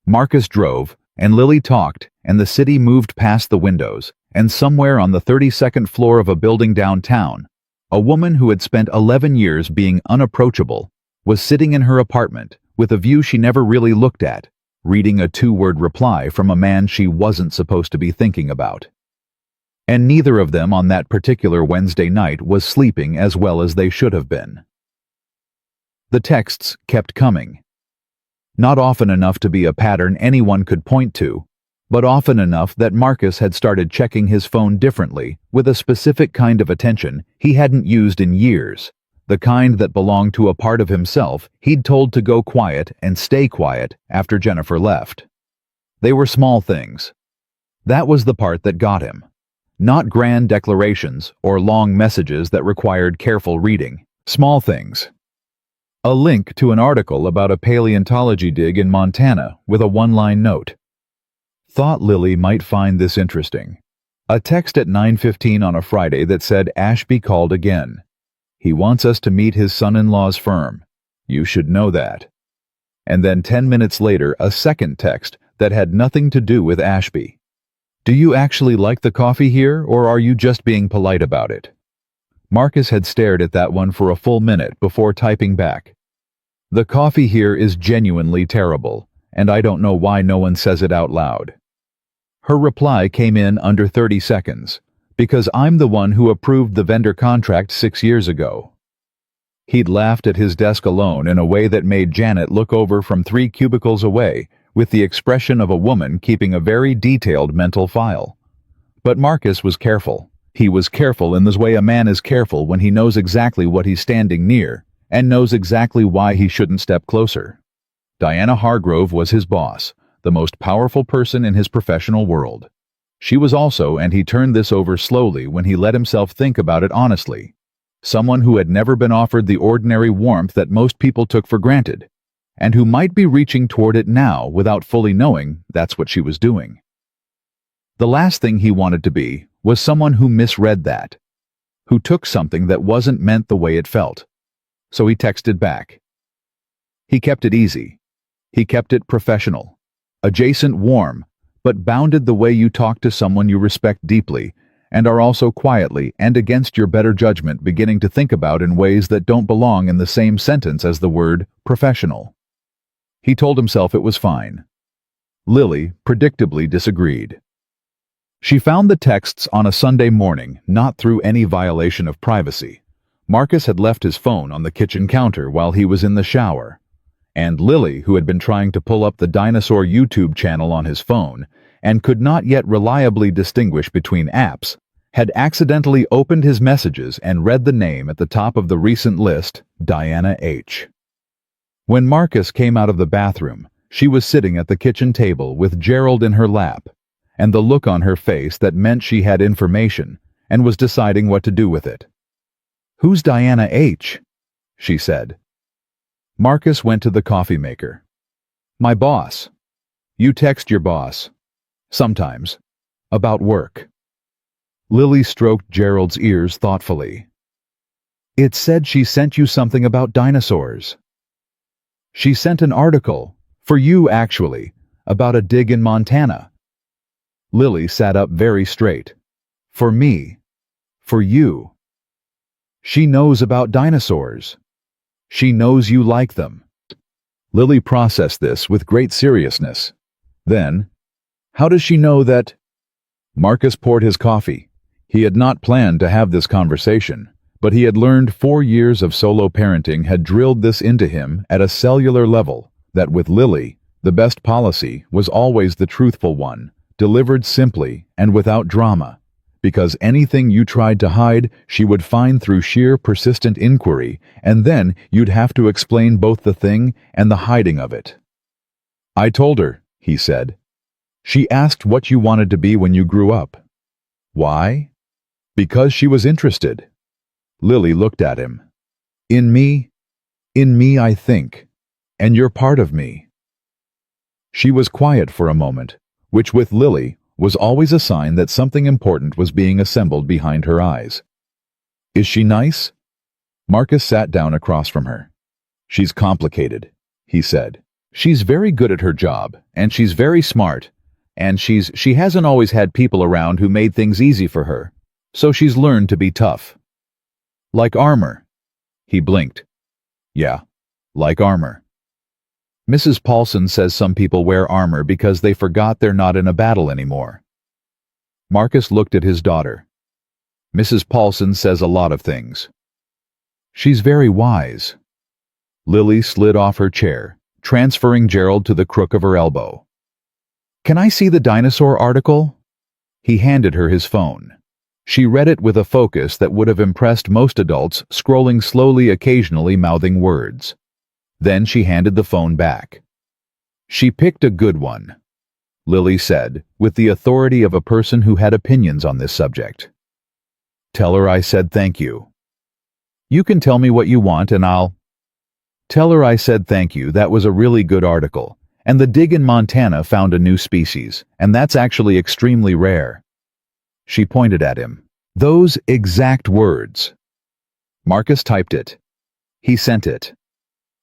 S1: Marcus drove, and Lily talked, and the city moved past the windows, and somewhere on the 32nd floor of a building downtown, a woman who had spent 11 years being unapproachable was sitting in her apartment with a view she never really looked at, reading a two-word reply from a man she wasn't supposed to be thinking about. And neither of them on that particular Wednesday night was sleeping as well as they should have been. The texts kept coming. Not often enough to be a pattern anyone could point to, but often enough that Marcus had started checking his phone differently, with a specific kind of attention he hadn't used in years, the kind that belonged to a part of himself he'd told to go quiet and stay quiet after Jennifer left. They were small things. That was the part that got him. Not grand declarations or long messages that required careful reading. Small things. A link to an article about a paleontology dig in Montana with a one-line note. Thought Lily might find this interesting. A text at 9:15 on a Friday that said Ashby called again. He wants us to meet his son-in-law's firm. You should know that. And then 10 minutes later, a second text that had nothing to do with Ashby. Do you actually like the coffee here, or are you just being polite about it? Marcus had stared at that one for a full minute before typing back. The coffee here is genuinely terrible, and I don't know why no one says it out loud. Her reply came in under 30 seconds, because I'm the one who approved the vendor contract 6 years ago. He'd laughed at his desk alone in a way that made Janet look over from 3 cubicles away, with the expression of a woman keeping a very detailed mental file. But Marcus was careful. He was careful in the way a man is careful when he knows exactly what he's standing near, and knows exactly why he shouldn't step closer. Diana Hargrove was his boss, the most powerful person in his professional world. She was also, and he turned this over slowly when he let himself think about it honestly, someone who had never been offered the ordinary warmth that most people took for granted, and who might be reaching toward it now without fully knowing that's what she was doing. The last thing he wanted to be was someone who misread that, who took something that wasn't meant the way it felt. So he texted back. He kept it easy. He kept it professional, adjacent warm, but bounded the way you talk to someone you respect deeply and are also quietly and against your better judgment beginning to think about in ways that don't belong in the same sentence as the word professional. He told himself it was fine. Lily predictably disagreed. She found the texts on a Sunday morning, not through any violation of privacy. Marcus had left his phone on the kitchen counter while he was in the shower, and Lily, who had been trying to pull up the dinosaur YouTube channel on his phone and could not yet reliably distinguish between apps, had accidentally opened his messages and read the name at the top of the recent list, Diana H. When Marcus came out of the bathroom, she was sitting at the kitchen table with Gerald in her lap, and the look on her face that meant she had information and was deciding what to do with it. "Who's Diana H?" she said. Marcus went to the coffee maker. "My boss. You text your boss. Sometimes. About work." Lily stroked Gerald's ears thoughtfully. "It said she sent you something about dinosaurs." "She sent an article, for you actually, about a dig in Montana." Lily sat up very straight. "For me. For you. She knows about dinosaurs. She knows you like them." Lily processed this with great seriousness. Then, "How does she know that—" Marcus poured his coffee. He had not planned to have this conversation, but he had learned 4 years of solo parenting had drilled this into him at a cellular level, that with Lily, the best policy was always the truthful one, delivered simply and without drama, because anything you tried to hide, she would find through sheer persistent inquiry, and then you'd have to explain both the thing and the hiding of it. "I told her," he said. "She asked what you wanted to be when you grew up." "Why?" "Because she was interested." Lily looked at him. In me, I think. And you're part of me." She was quiet for a moment, which with Lily was always a sign that something important was being assembled behind her eyes. "Is she nice?" Marcus sat down across from her. "She's complicated," he said. "She's very good at her job, and she's very smart, and she hasn't always had people around who made things easy for her, so she's learned to be tough." "Like armor." He blinked. "Yeah, like armor." Mrs. Paulson says some people wear armor because they forgot they're not in a battle anymore. Marcus looked at his daughter. Mrs. Paulson says a lot of things. She's very wise. Lily slid off her chair, transferring Gerald to the crook of her elbow. Can I see the dinosaur article? He handed her his phone. She read it with a focus that would have impressed most adults, scrolling slowly, occasionally mouthing words. Then she handed the phone back. She picked a good one, Lily said, with the authority of a person who had opinions on this subject. Tell her I said thank you. You can tell me what you want and I'll... Tell her I said thank you, that was a really good article, and the dig in Montana found a new species, and that's actually extremely rare. She pointed at him. Those exact words. Marcus typed it. He sent it.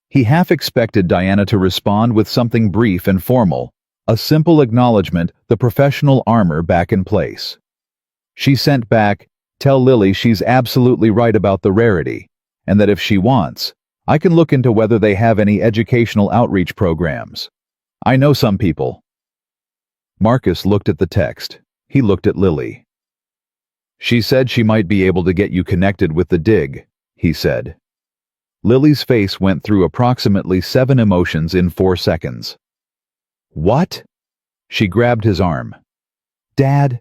S1: He half expected Diana to respond with something brief and formal, a simple acknowledgement, the professional armor back in place. She sent back, tell Lily she's absolutely right about the rarity, and that if she wants, I can look into whether they have any educational outreach programs. I know some people. Marcus looked at the text. He looked at Lily. She said she might be able to get you connected with the dig, he said. Lily's face went through approximately 7 emotions in 4 seconds. What? She grabbed his arm. Dad?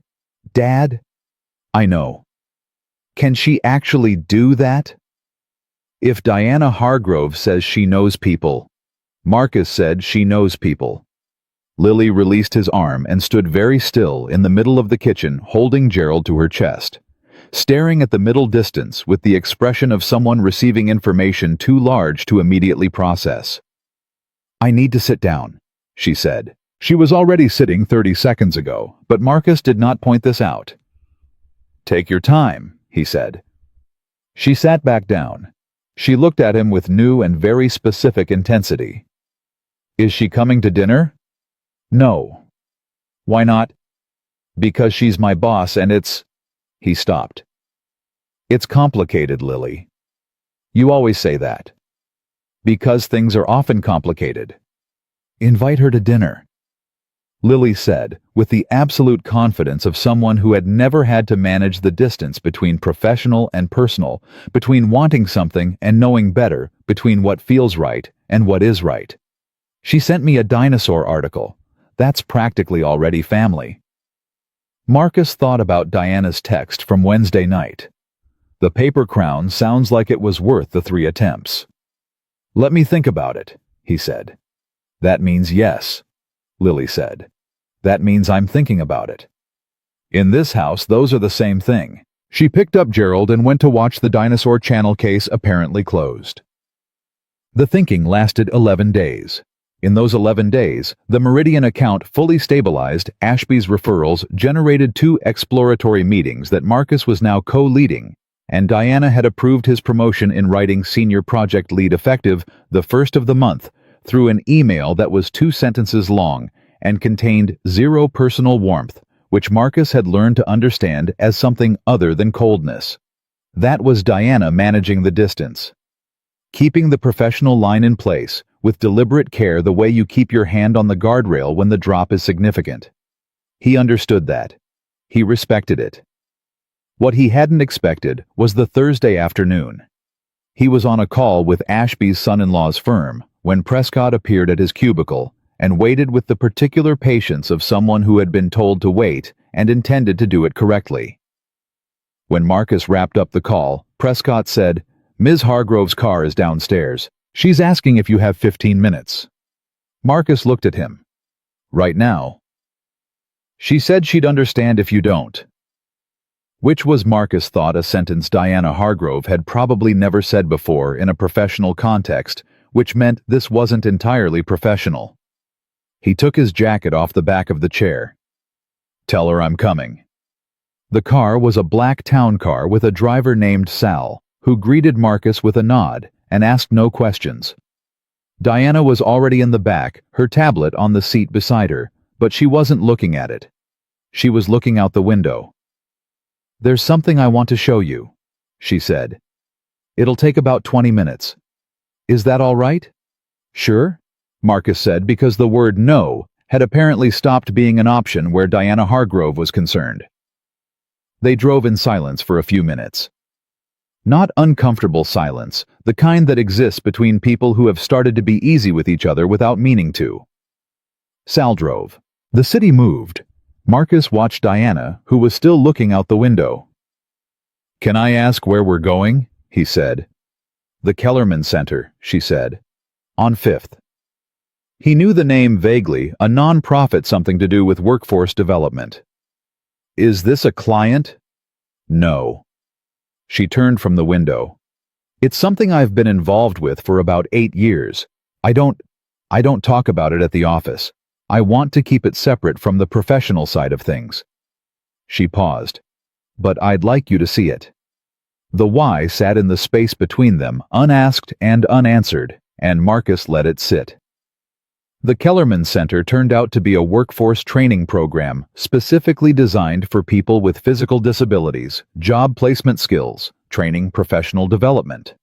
S1: Dad? I know. Can she actually do that? If Diana Hargrove says she knows people, Marcus said she knows people. Lily released his arm and stood very still in the middle of the kitchen, holding Gerald to her chest, staring at the middle distance with the expression of someone receiving information too large to immediately process. I need to sit down, she said. She was already sitting 30 seconds ago, but Marcus did not point this out. Take your time, he said. She sat back down. She looked at him with new and very specific intensity. Is she coming to dinner? No. Why not? Because she's my boss and it's... He stopped. It's complicated, Lily. You always say that. Because things are often complicated. Invite her to dinner. Lily said, with the absolute confidence of someone who had never had to manage the distance between professional and personal, between wanting something and knowing better, between what feels right and what is right. She sent me a dinosaur article. That's practically already family. Marcus thought about Diana's text from Wednesday night. The paper crown sounds like it was worth the 3 attempts. Let me think about it, he said. That means yes, Lily said. That means I'm thinking about it. In this house, those are the same thing. She picked up Gerald and went to watch the Dinosaur Channel case apparently closed. The thinking lasted 11 days. In those 11 days, the Meridian account fully stabilized. Ashby's referrals generated 2 exploratory meetings that Marcus was now co-leading, and Diana had approved his promotion in writing senior project lead effective the 1st of the month through an email that was 2 sentences long and contained 0 personal warmth, which Marcus had learned to understand as something other than coldness. That was Diana managing the distance. Keeping the professional line in place, with deliberate care, the way you keep your hand on the guardrail when the drop is significant. He understood that. He respected it. What he hadn't expected was the Thursday afternoon. He was on a call with Ashby's son-in-law's firm when Prescott appeared at his cubicle and waited with the particular patience of someone who had been told to wait and intended to do it correctly. When Marcus wrapped up the call, Prescott said, Ms. Hargrove's car is downstairs. She's asking if you have 15 minutes. Marcus looked at him. Right now? She said she'd understand if you don't. Which was, Marcus thought, a sentence Diana Hargrove had probably never said before in a professional context, which meant this wasn't entirely professional. He took his jacket off the back of the chair. Tell her I'm coming. The car was a black town car with a driver named Sal, who greeted Marcus with a nod and asked no questions. Diana was already in the back, her tablet on the seat beside her, but she wasn't looking at it. She was looking out the window. There's something I want to show you, she said. It'll take about 20 minutes. Is that all right? Sure? Marcus said, because the word no had apparently stopped being an option where Diana Hargrove was concerned. They drove in silence for a few minutes. Not uncomfortable silence, the kind that exists between people who have started to be easy with each other without meaning to. Sal drove. The city moved. Marcus watched Diana, who was still looking out the window. "Can I ask where we're going?" he said. "The Kellerman Center," she said. "On 5th. He knew the name vaguely, a non-profit something to do with workforce development. "Is this a client?" "No." She turned from the window. "It's something I've been involved with for about 8 years. I don't talk about it at the office. I want to keep it separate from the professional side of things." She paused. "But I'd like you to see it." The why sat in the space between them, unasked and unanswered, and Marcus let it sit. The Kellerman Center turned out to be a workforce training program specifically designed for people with physical disabilities, job placement skills, training, professional development.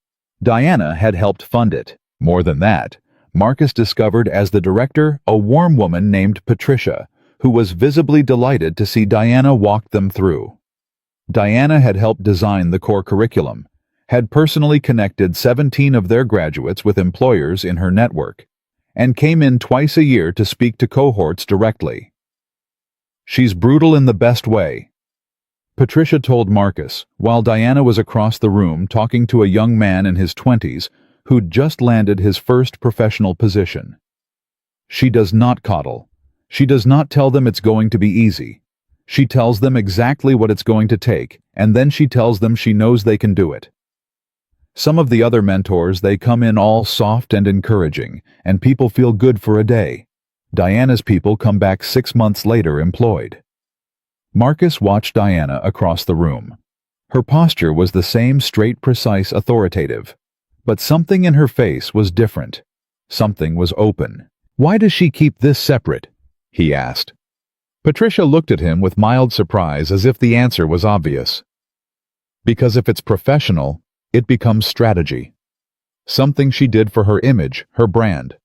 S1: Diana had helped fund it. More than that, Marcus discovered as the director a warm woman named Patricia, who was visibly delighted to see Diana walk them through. Diana had helped design the core curriculum, had personally connected 17 of their graduates with employers in her network, and came in twice a year to speak to cohorts directly. "She's brutal in the best way," Patricia told Marcus, while Diana was across the room talking to a young man in his 20s who'd just landed his first professional position. "She does not coddle. She does not tell them it's going to be easy. She tells them exactly what it's going to take, and then she tells them she knows they can do it." Some of the other mentors, they come in all soft and encouraging, and people feel good for a day. Diana's people come back 6 months later employed. Marcus watched Diana across the room. Her posture was the same straight, precise, authoritative. But something in her face was different. Something was open. "Why does she keep this separate?" he asked. Patricia looked at him with mild surprise as if the answer was obvious. "Because if it's professional, it becomes strategy. Something she did for her image, her brand.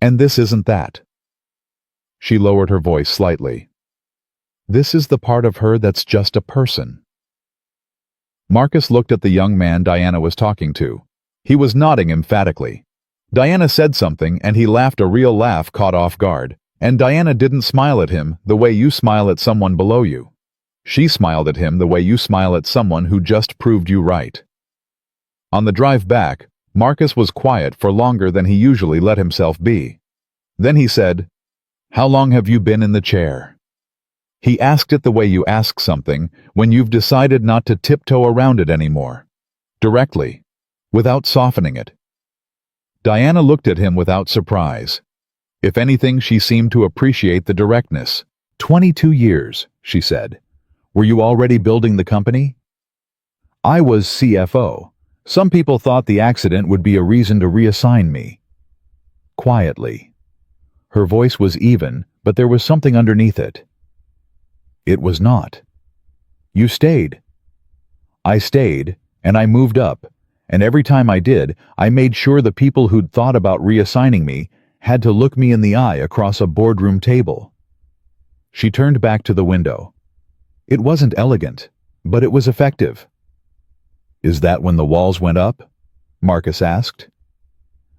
S1: And this isn't that." She lowered her voice slightly. "This is the part of her that's just a person." Marcus looked at the young man Diana was talking to. He was nodding emphatically. Diana said something, and he laughed, a real laugh caught off guard. And Diana didn't smile at him the way you smile at someone below you. She smiled at him the way you smile at someone who just proved you right. On the drive back, Marcus was quiet for longer than he usually let himself be. Then he said, "How long have you been in the chair?" He asked it the way you ask something when you've decided not to tiptoe around it anymore. Directly, without softening it. Diana looked at him without surprise. If anything, she seemed to appreciate the directness. 22 years, she said. "Were you already building the company?" "I was CFO. Some people thought the accident would be a reason to reassign me." Quietly. Her voice was even, but there was something underneath it. "It was not. You stayed." "I stayed, and I moved up, and every time I did, I made sure the people who'd thought about reassigning me had to look me in the eye across a boardroom table." She turned back to the window. "It wasn't elegant, but it was effective." "Is that when the walls went up?" Marcus asked.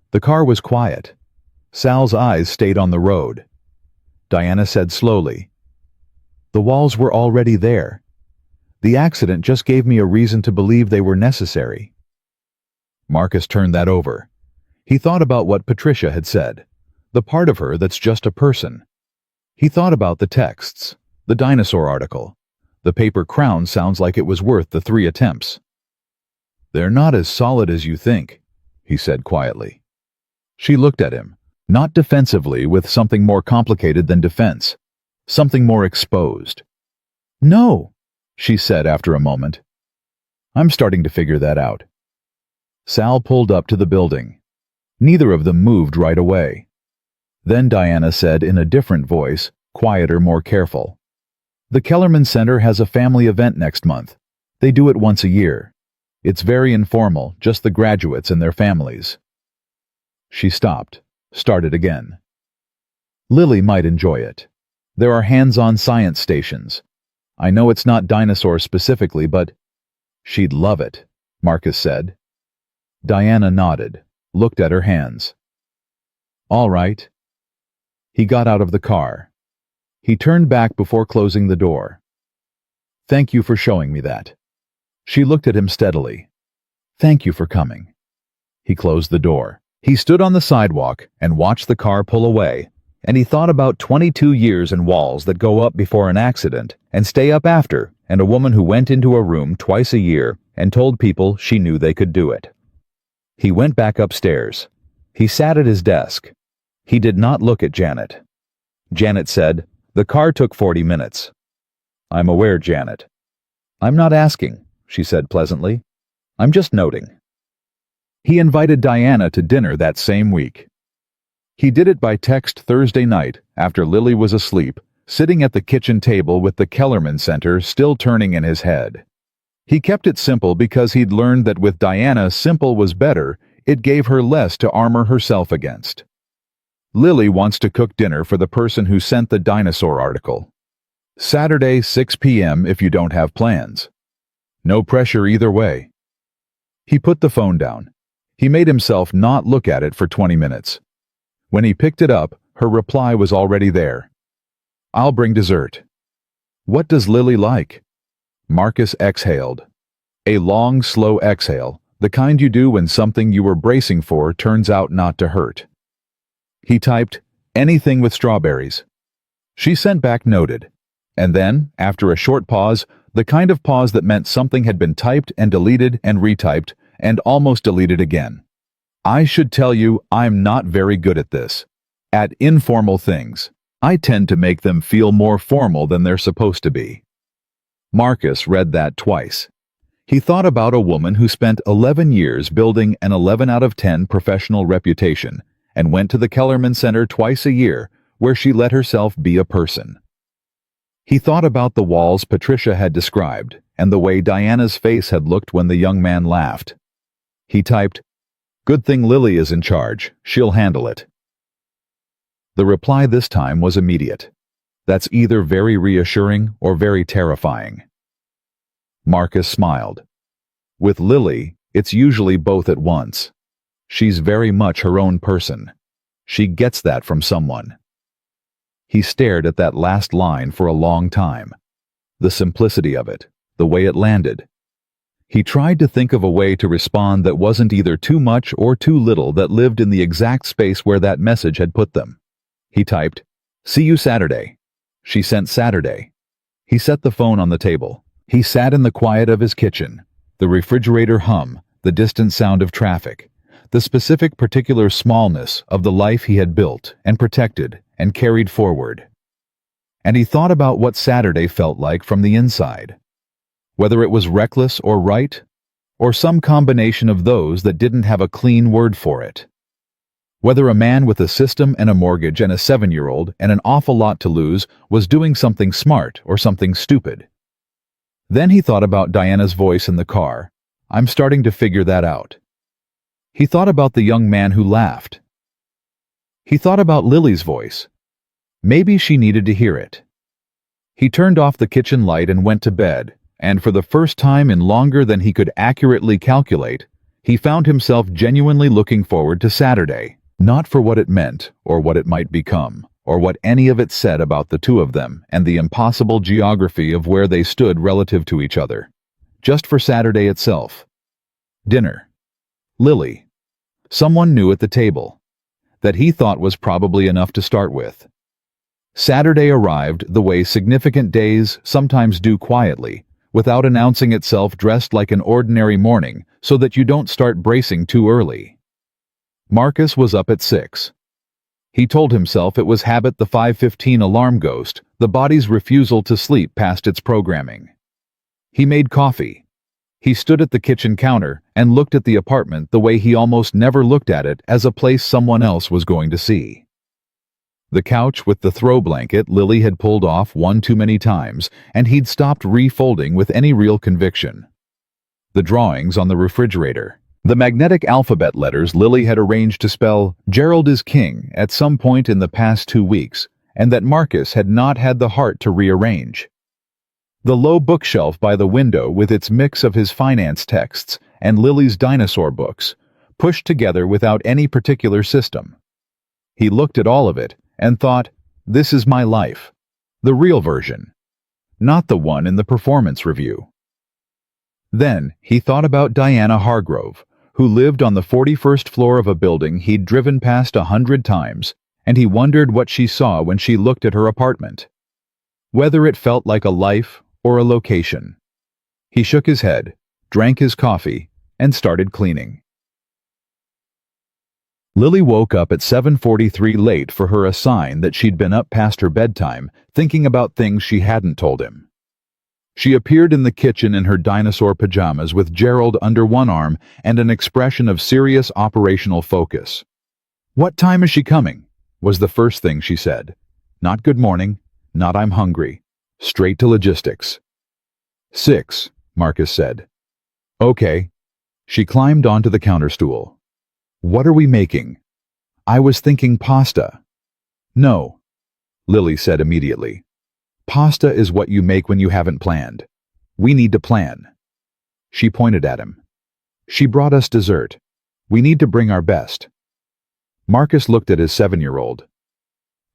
S1: The car was quiet. Sal's eyes stayed on the road. Diana said slowly, "The walls were already there. The accident just gave me a reason to believe they were necessary." Marcus turned that over. He thought about what Patricia had said, the part of her that's just a person. He thought about the texts, the dinosaur article. The paper crown sounds like it was worth the 3 attempts. "They're not as solid as you think," he said quietly. She looked at him, not defensively, with something more complicated than defense, something more exposed. "No," she said after a moment. "I'm starting to figure that out." Sal pulled up to the building. Neither of them moved right away. Then Diana said in a different voice, quieter, more careful, "The Kellerman Center has a family event next month. They do it once a year. It's very informal, just the graduates and their families." She stopped. Start it again. Lily might enjoy it. There are hands-on science stations. I know it's not dinosaurs specifically, but she'd love it, Marcus said. Diana nodded, looked at her hands. All right. He got out of the car. He turned back before closing the door. Thank you for showing me that. She looked at him steadily. Thank you for coming. He closed the door. He stood on the sidewalk and watched the car pull away, and he thought about 22 years in walls that go up before an accident and stay up after, and a woman who went into a room twice a year and told people she knew they could do it. He went back upstairs. He sat at his desk. He did not look at Janet. Janet said, "The car took 40 minutes. I'm aware, Janet. I'm not asking, she said pleasantly. I'm just noting. He invited Diana to dinner that same week. He did it by text Thursday night after Lily was asleep, sitting at the kitchen table with the Kellerman Center still turning in his head. He kept it simple because he'd learned that with Diana simple was better, it gave her less to armor herself against. Lily wants to cook dinner for the person who sent the dinosaur article. Saturday 6 p.m. if you don't have plans. No pressure either way. He put the phone down. He made himself not look at it for 20 minutes. When he picked it up, her reply was already there. I'll bring dessert. What does Lily like? Marcus exhaled. A long, slow exhale, the kind you do when something you were bracing for turns out not to hurt. He typed, anything with strawberries. She sent back noted. And then, after a short pause, the kind of pause that meant something had been typed and deleted and retyped and almost deleted again. I should tell you, I'm not very good at this. At informal things. I tend to make them feel more formal than they're supposed to be. Marcus read that twice. He thought about a woman who spent 11 years building an 11 out of 10 professional reputation and went to the Kellerman Center twice a year where she let herself be a person. He thought about the walls Patricia had described and the way Diana's face had looked when the young man laughed. He typed, good thing Lily is in charge. She'll handle it. The reply this time was immediate. That's either very reassuring or very terrifying. Marcus smiled. With Lily, it's usually both at once. She's very much her own person. She gets that from someone. He stared at that last line for a long time. The simplicity of it, the way it landed. He tried to think of a way to respond that wasn't either too much or too little, that lived in the exact space where that message had put them. He typed, see you Saturday. She sent Saturday. He set the phone on the table. He sat in the quiet of his kitchen, the refrigerator hum, the distant sound of traffic, the specific particular smallness of the life he had built and protected and carried forward. And he thought about what Saturday felt like from the inside. Whether it was reckless or right, or some combination of those that didn't have a clean word for it. Whether a man with a system and a mortgage and a 7-year-old and an awful lot to lose was doing something smart or something stupid. Then he thought about Diana's voice in the car. I'm starting to figure that out. He thought about the young man who laughed. He thought about Lily's voice. Maybe she needed to hear it. He turned off the kitchen light and went to bed, and for the first time in longer than he could accurately calculate, he found himself genuinely looking forward to Saturday. Not for what it meant, or what it might become, or what any of it said about the two of them and the impossible geography of where they stood relative to each other. Just for Saturday itself. Dinner. Lily. Someone new at the table. That he thought was probably enough to start with. Saturday arrived the way significant days sometimes do, quietly, without announcing itself, dressed like an ordinary morning so that you don't start bracing too early. Marcus was up at 6. He told himself it was habit, the 5:15 alarm ghost, the body's refusal to sleep past its programming. He made coffee. He stood at the kitchen counter and looked at the apartment the way he almost never looked at it, as a place someone else was going to see. The couch with the throw blanket Lily had pulled off one too many times, and he'd stopped refolding with any real conviction. The drawings on the refrigerator, The magnetic alphabet letters Lily had arranged to spell "Gerald is king" at some point in the past 2 weeks, and that Marcus had not had the heart to rearrange. The low bookshelf by the window with its mix of his finance texts and Lily's dinosaur books, pushed together without any particular system. He looked at all of it and thought, this is my life. The real version. Not the one in the performance review. Then he thought about Diana Hargrove, who lived on the 41st floor of a building he'd driven past 100 times, and he wondered what she saw when she looked at her apartment. Whether it felt like a life or a location. He shook his head, drank his coffee, and started cleaning. Lily woke up at 7:43 late for her a sign that she'd been up past her bedtime, thinking about things she hadn't told him. She appeared in the kitchen in her dinosaur pajamas with Gerald under one arm and an expression of serious operational focus. "What time is she coming?" was the first thing she said. Not good morning, not I'm hungry. Straight to logistics. 6, Marcus said. Okay. She climbed onto the counter stool. What are we making? I was thinking pasta. No, Lily said immediately. Pasta is what you make when you haven't planned. We need to plan. She pointed at him. She brought us dessert. We need to bring our best. Marcus looked at his 7-year-old.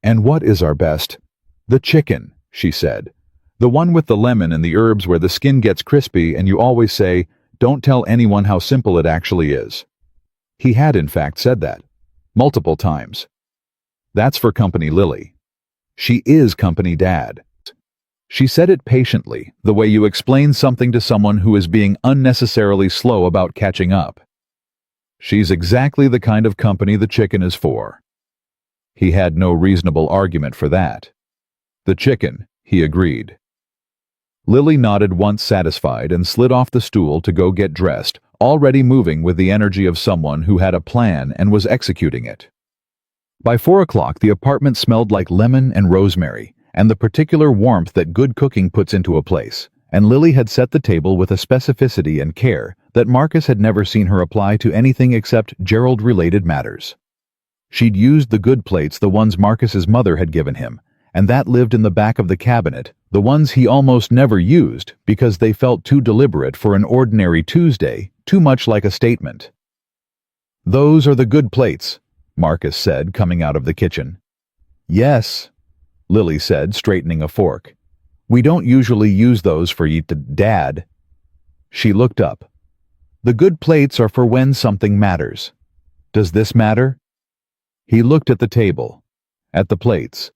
S1: And what is our best? The chicken, she said. The one with the lemon and the herbs where the skin gets crispy and you always say, don't tell anyone how simple it actually is. He had in fact said that. Multiple times. That's for Company Lily. She is Company Dad. She said it patiently, the way you explain something to someone who is being unnecessarily slow about catching up. She's exactly the kind of company the chicken is for. He had no reasonable argument for that. The chicken, he agreed. Lily nodded once satisfied and slid off the stool to go get dressed, already moving with the energy of someone who had a plan and was executing it. By 4 o'clock, the apartment smelled like lemon and rosemary, and the particular warmth that good cooking puts into a place, and Lily had set the table with a specificity and care that Marcus had never seen her apply to anything except Gerald-related matters. She'd used the good plates, the ones Marcus's mother had given him, and that lived in the back of the cabinet, the ones he almost never used because they felt too deliberate for an ordinary Tuesday, too much like a statement. Those are the good plates, Marcus said, coming out of the kitchen. Yes, Lily said, straightening a fork. We don't usually use those for Dad. She looked up. The good plates are for when something matters. Does this matter? He looked at the table, at the plates,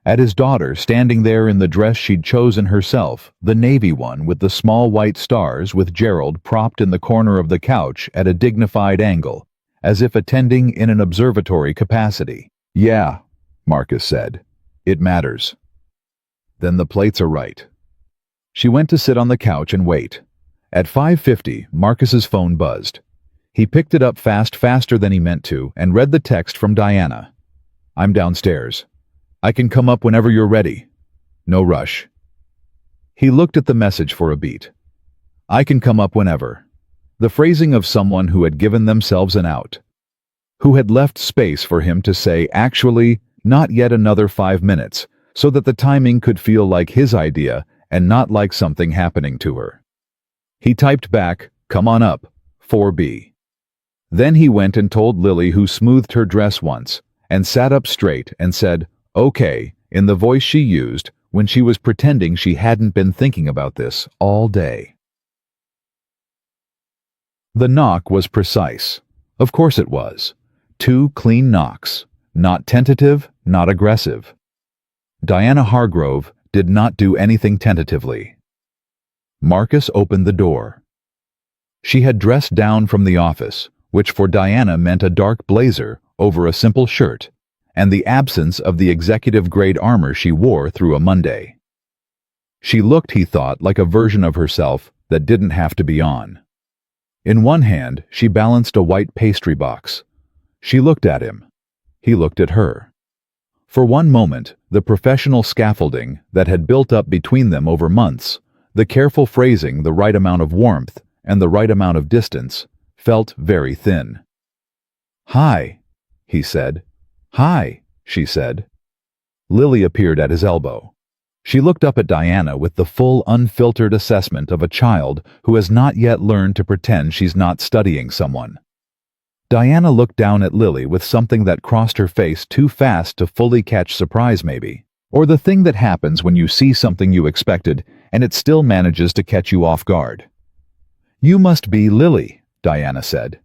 S1: at his daughter standing there in the dress she'd chosen herself, the navy one with the small white stars, with Gerald propped in the corner of the couch at a dignified angle, as if attending in an observatory capacity. Yeah, Marcus said. It matters. Then the plates are right. She went to sit on the couch and wait. At 5:50, Marcus's phone buzzed. He picked it up faster than he meant to, and read the text from Diana. I'm downstairs. I can come up whenever you're ready. No rush. He looked at the message for a beat. I can come up whenever. The phrasing of someone who had given themselves an out. Who had left space for him to say, actually, not yet another 5 minutes, so that the timing could feel like his idea and not like something happening to her. He typed back, come on up, 4B. Then he went and told Lily, who smoothed her dress once, and sat up straight and said, okay, in the voice she used when she was pretending she hadn't been thinking about this all day. The knock was precise. Of course it was. 2 clean knocks. Not tentative, not aggressive. Diana Hargrove did not do anything tentatively. Marcus opened the door. She had dressed down from the office, which for Diana meant a dark blazer over a simple shirt, and the absence of the executive-grade armor she wore through a Monday. She looked, he thought, like a version of herself that didn't have to be on. In one hand, she balanced a white pastry box. She looked at him. He looked at her. For one moment, the professional scaffolding that had built up between them over months, the careful phrasing, the right amount of warmth, and the right amount of distance, felt very thin. "Hi," he said. "Hi," she said. Lily appeared at his elbow. She looked up at Diana with the full, unfiltered assessment of a child who has not yet learned to pretend she's not studying someone. Diana looked down at Lily with something that crossed her face too fast to fully catch surprise maybe, or the thing that happens when you see something you expected and it still manages to catch you off guard. "You must be Lily," Diana said.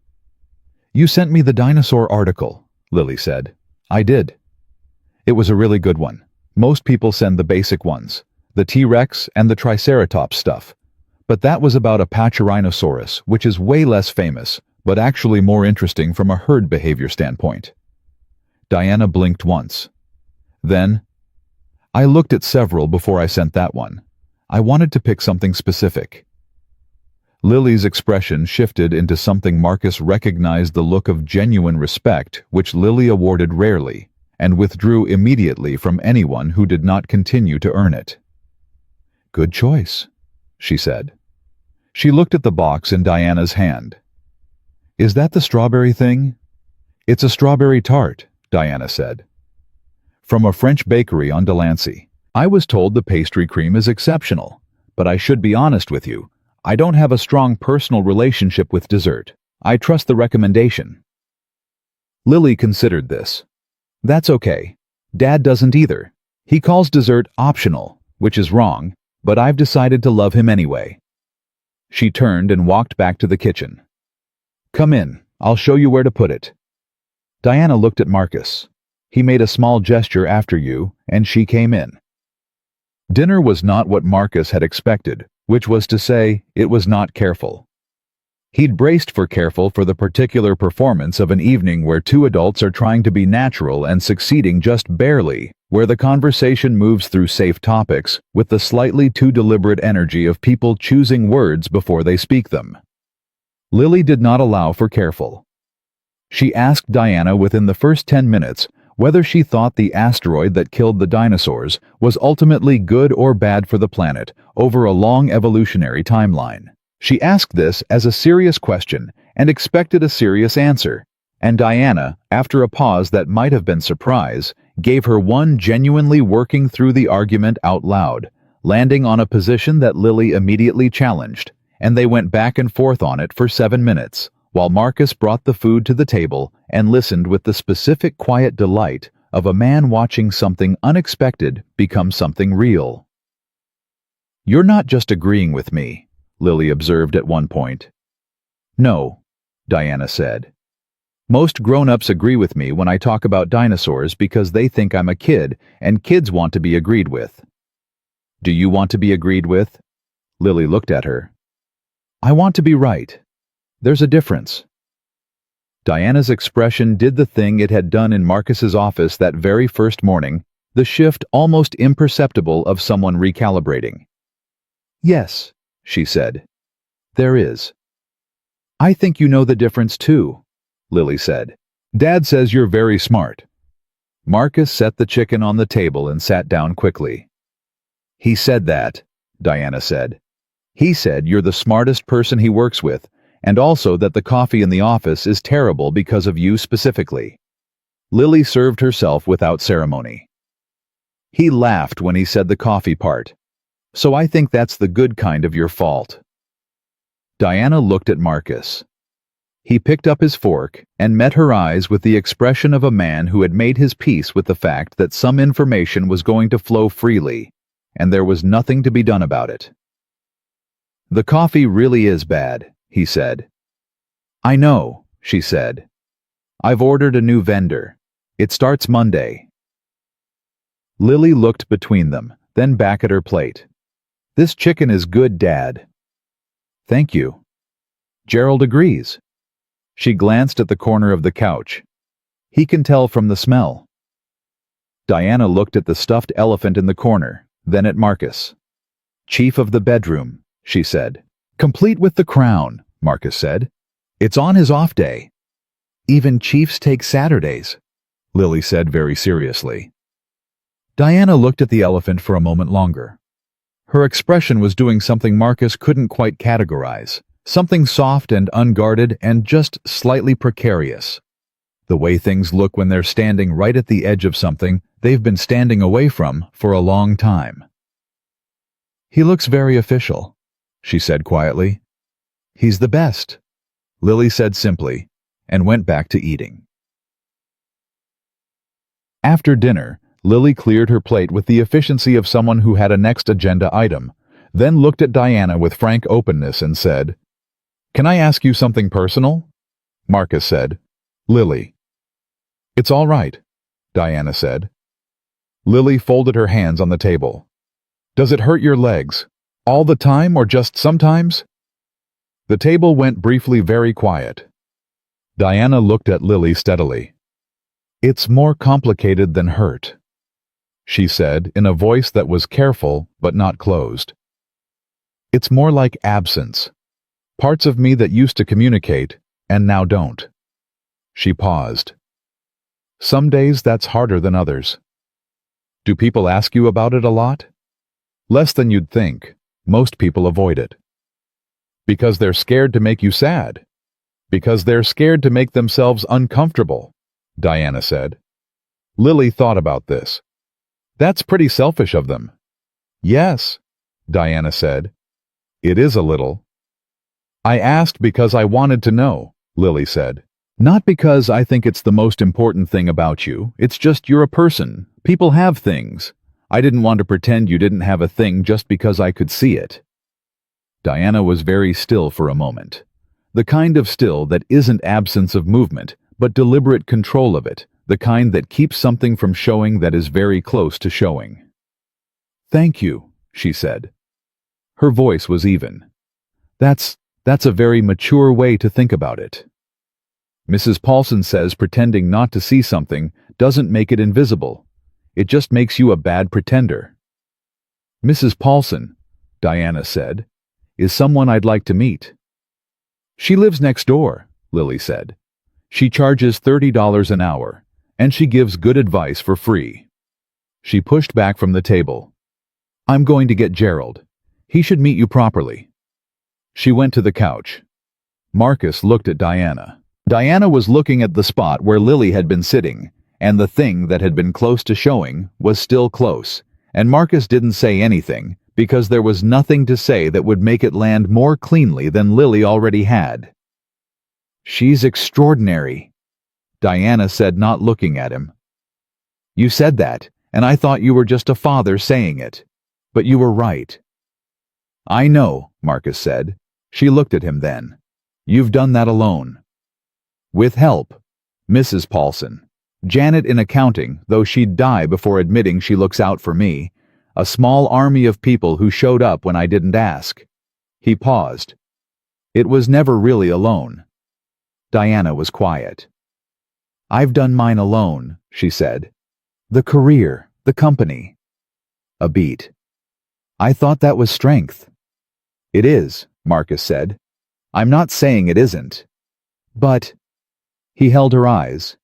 S1: "You sent me the dinosaur article," Lily said. "I did. It was a really good one. Most people send the basic ones, the T-Rex and the Triceratops stuff. But that was about a Pachyrhinosaurus, which is way less famous, but actually more interesting from a herd behavior standpoint." Diana blinked once. Then, "I looked at several before I sent that one. I wanted to pick something specific." Lily's expression shifted into something Marcus recognized, the look of genuine respect which Lily awarded rarely, and withdrew immediately from anyone who did not continue to earn it. "Good choice," she said. She looked at the box in Diana's hand. "Is that the strawberry thing?" "It's a strawberry tart," Diana said. "From a French bakery on Delancey. I was told the pastry cream is exceptional, but I should be honest with you. I don't have a strong personal relationship with dessert. I trust the recommendation." Lily considered this. "That's okay. Dad doesn't either. He calls dessert optional, which is wrong, but I've decided to love him anyway." She turned and walked back to the kitchen. "Come in. I'll show you where to put it." Diana looked at Marcus. He made a small gesture after you, and she came in. Dinner was not what Marcus had expected, which was to say, it was not careful. He'd braced for careful for the particular performance of an evening where two adults are trying to be natural and succeeding just barely, where the conversation moves through safe topics with the slightly too deliberate energy of people choosing words before they speak them. Lily did not allow for careful. She asked Diana within the first 10 minutes whether she thought the asteroid that killed the dinosaurs was ultimately good or bad for the planet over a long evolutionary timeline. She asked this as a serious question and expected a serious answer, and Diana, after a pause that might have been surprise, gave her one genuinely working through the argument out loud, landing on a position that Lily immediately challenged, and they went back and forth on it for 7 minutes, while Marcus brought the food to the table and listened with the specific quiet delight of a man watching something unexpected become something real. "You're not just agreeing with me," Lily observed at one point. "No," Diana said. "Most grown-ups agree with me when I talk about dinosaurs because they think I'm a kid, and kids want to be agreed with." "Do you want to be agreed with?" Lily looked at her. "I want to be right. There's a difference." Diana's expression did the thing it had done in Marcus's office that very first morning, the shift almost imperceptible of someone recalibrating. "Yes," she said. "There is." "I think you know the difference too," Lily said. "Dad says you're very smart." Marcus set the chicken on the table and sat down quickly. "He said that," Diana said. "He said you're the smartest person he works with, and also that the coffee in the office is terrible because of you specifically." Lily served herself without ceremony. "He laughed when he said the coffee part. So I think that's the good kind of your fault." Diana looked at Marcus. He picked up his fork and met her eyes with the expression of a man who had made his peace with the fact that some information was going to flow freely, and there was nothing to be done about it. "The coffee really is bad," he said. "I know," she said. "I've ordered a new vendor. It starts Monday." Lily looked between them, then back at her plate. "This chicken is good, Dad." "Thank you." "Gerald agrees." She glanced at the corner of the couch. "He can tell from the smell." Diana looked at the stuffed elephant in the corner, then at Marcus. "Chief of the bedroom," she said. "Complete with the crown," Marcus said. "It's on his off day." "Even chiefs take Saturdays," Lily said very seriously. Diana looked at the elephant for a moment longer. Her expression was doing something Marcus couldn't quite categorize, Something soft and unguarded and just slightly precarious. The way things look when they're standing right at the edge of something they've been standing away from for a long time. "He looks very official," she said quietly. "He's the best," Lily said simply, and went back to eating. After dinner, Lily cleared her plate with the efficiency of someone who had a next agenda item, then looked at Diana with frank openness and said, "Can I ask you something personal?" Marcus said. "Lily." "It's all right," Diana said. Lily folded her hands on the table. "Does it hurt your legs? All the time or just sometimes?" The table went briefly very quiet. Diana looked at Lily steadily. "It's more complicated than hurt," she said in a voice that was careful but not closed. "It's more like absence. Parts of me that used to communicate and now don't." She paused. "Some days that's harder than others." "Do people ask you about it a lot?" "Less than you'd think. Most people avoid it." "Because they're scared to make you sad?" "Because they're scared to make themselves uncomfortable," Diana said. Lily thought about this. "That's pretty selfish of them." "Yes," Diana said. "It is a little." "I asked because I wanted to know," Lily said. "Not because I think it's the most important thing about you. It's just you're a person. People have things. I didn't want to pretend you didn't have a thing just because I could see it." Diana was very still for a moment. The kind of still that isn't absence of movement, but deliberate control of it, the kind that keeps something from showing that is very close to showing. "Thank you," she said. Her voice was even. That's a very mature way to think about it. Mrs. Paulson says pretending not to see something doesn't make it invisible. It just makes you a bad pretender. "Mrs. Paulson," Diana said, "is someone I'd like to meet." "She lives next door," Lily said. "She charges $30 an hour, and she gives good advice for free." She pushed back from the table. "I'm going to get Gerald. He should meet you properly." She went to the couch. Marcus looked at Diana. Diana was looking at the spot where Lily had been sitting, and the thing that had been close to showing was still close, and Marcus didn't say anything because there was nothing to say that would make it land more cleanly than Lily already had. "She's extraordinary," Diana said, not looking at him. "You said that, and I thought you were just a father saying it. But you were right." "I know," Marcus said. She looked at him then. "You've done that alone." "With help. Mrs. Paulson. Janet in accounting, though she'd die before admitting she looks out for me. A small army of people who showed up when I didn't ask." He paused. "It was never really alone." Diana was quiet. "I've done mine alone," she said. "The career, the company." A beat. "I thought that was strength." "It is," Marcus said. "I'm not saying it isn't. But—" He held her eyes.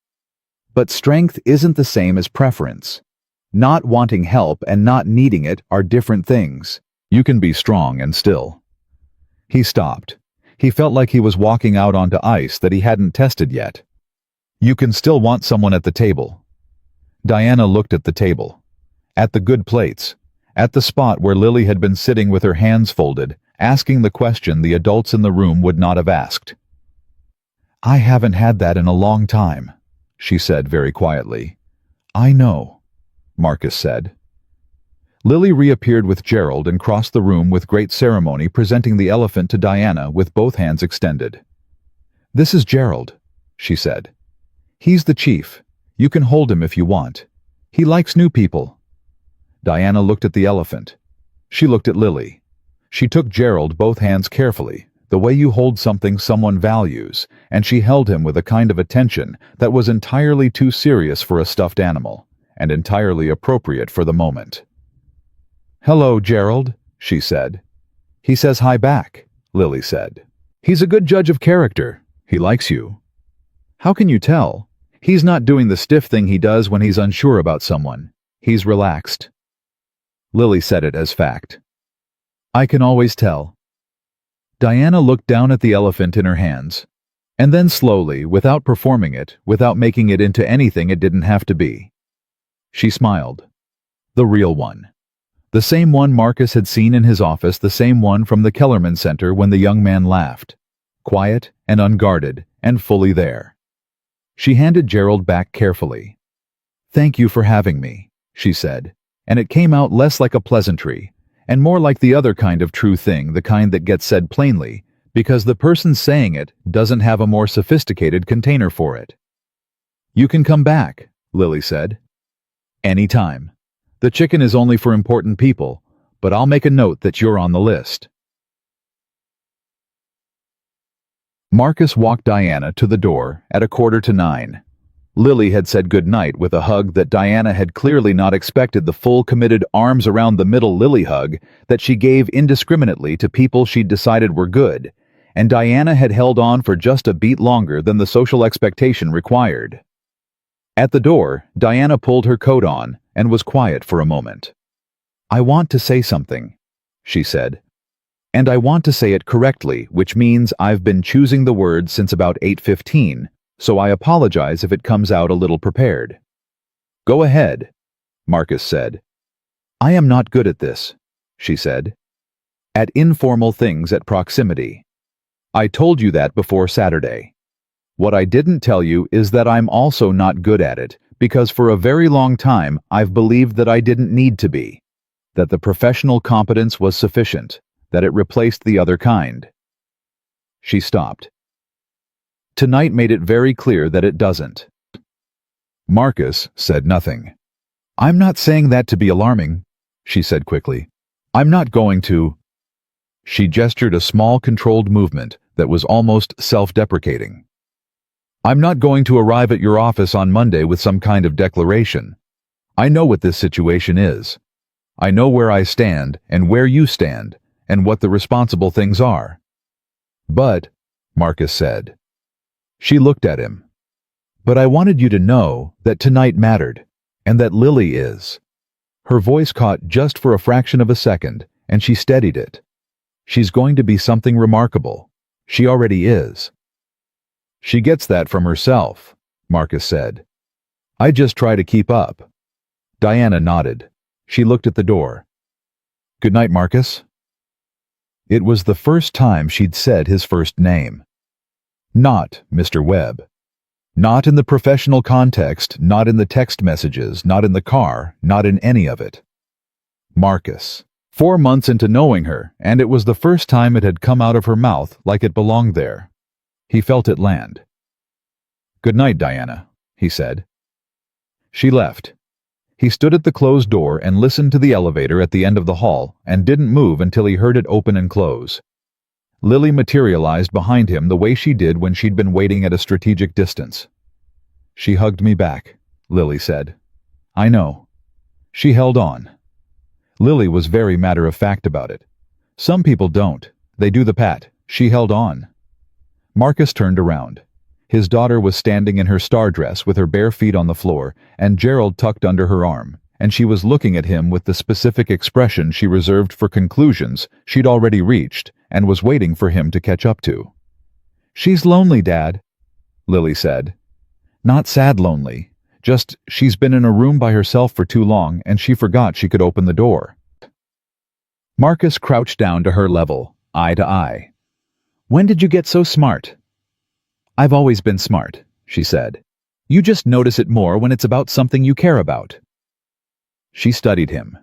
S1: "But strength isn't the same as preference. Not wanting help and not needing it are different things. You can be strong and still." He stopped. He felt like he was walking out onto ice that he hadn't tested yet. "You can still want someone at the table." Diana looked at the table. At the good plates. At the spot where Lily had been sitting with her hands folded, asking the question the adults in the room would not have asked. "I haven't had that in a long time," she said very quietly. "I know," Marcus said. Lily reappeared with Gerald and crossed the room with great ceremony, presenting the elephant to Diana with both hands extended. "This is Gerald," she said. "He's the chief. You can hold him if you want. He likes new people." Diana looked at the elephant. She looked at Lily. She took Gerald both hands carefully, the way you hold something someone values, and she held him with a kind of attention that was entirely too serious for a stuffed animal, and entirely appropriate for the moment. "Hello, Gerald," she said. "He says hi back," Lily said. "He's a good judge of character. He likes you." "How can you tell? He's not doing the stiff thing he does when he's unsure about someone. He's relaxed." Lily said it as fact. "I can always tell." Diana looked down at the elephant in her hands, and then slowly, without performing it, without making it into anything it didn't have to be. She smiled. The real one. The same one Marcus had seen in his office, the same one from the Kellerman Center when the young man laughed. Quiet and unguarded and fully there. She handed Gerald back carefully. "Thank you for having me," she said, and it came out less like a pleasantry, and more like the other kind of true thing, the kind that gets said plainly, because the person saying it doesn't have a more sophisticated container for it. "You can come back," Lily said. "Anytime. The chicken is only for important people, but I'll make a note that you're on the list." Marcus walked Diana to the door at 8:45. Lily had said goodnight with a hug that Diana had clearly not expected, the full committed arms around the middle Lily hug that she gave indiscriminately to people she'd decided were good, and Diana had held on for just a beat longer than the social expectation required. At the door, Diana pulled her coat on and was quiet for a moment. "I want to say something," she said. "And I want to say it correctly, which means I've been choosing the words since about 8:15, so I apologize if it comes out a little prepared." "Go ahead," Marcus said. "I am not good at this," she said. "At informal things at proximity. I told you that before Saturday. What I didn't tell you is that I'm also not good at it, because for a very long time I've believed that I didn't need to be, that the professional competence was sufficient, that it replaced the other kind." She stopped. Tonight made it very clear that it doesn't. Marcus said nothing. "I'm not saying that to be alarming," she said quickly. "I'm not going to—" She gestured a small controlled movement that was almost self-deprecating. "I'm not going to arrive at your office on Monday with some kind of declaration. I know what this situation is. I know where I stand and where you stand, and what the responsible things are." "But," Marcus said. She looked at him. "But I wanted you to know that tonight mattered, and that Lily is." Her voice caught just for a fraction of a second, and she steadied it. "She's going to be something remarkable. She already is." "She gets that from herself," Marcus said. "I just try to keep up." Diana nodded. She looked at the door. "Good night, Marcus." It was the first time she'd said his first name. Not Mr. Webb. Not in the professional context, not in the text messages, not in the car, not in any of it. Marcus. 4 months into knowing her, and it was the first time it had come out of her mouth like it belonged there. He felt it land. "Good night, Diana," he said. She left. He stood at the closed door and listened to the elevator at the end of the hall and didn't move until he heard it open and close. Lily materialized behind him the way she did when she'd been waiting at a strategic distance. "She hugged me back," Lily said. "I know." She held on. Lily was very matter-of-fact about it. Some people don't. They do the pat. She held on. Marcus turned around. His daughter was standing in her star dress with her bare feet on the floor and Gerald tucked under her arm, and she was looking at him with the specific expression she reserved for conclusions she'd already reached and was waiting for him to catch up to. "She's lonely, Dad," Lily said. "Not sad lonely, just she's been in a room by herself for too long and she forgot she could open the door." Marcus crouched down to her level, eye to eye. "When did you get so smart?" "I've always been smart," she said. "You just notice it more when it's about something you care about." She studied him.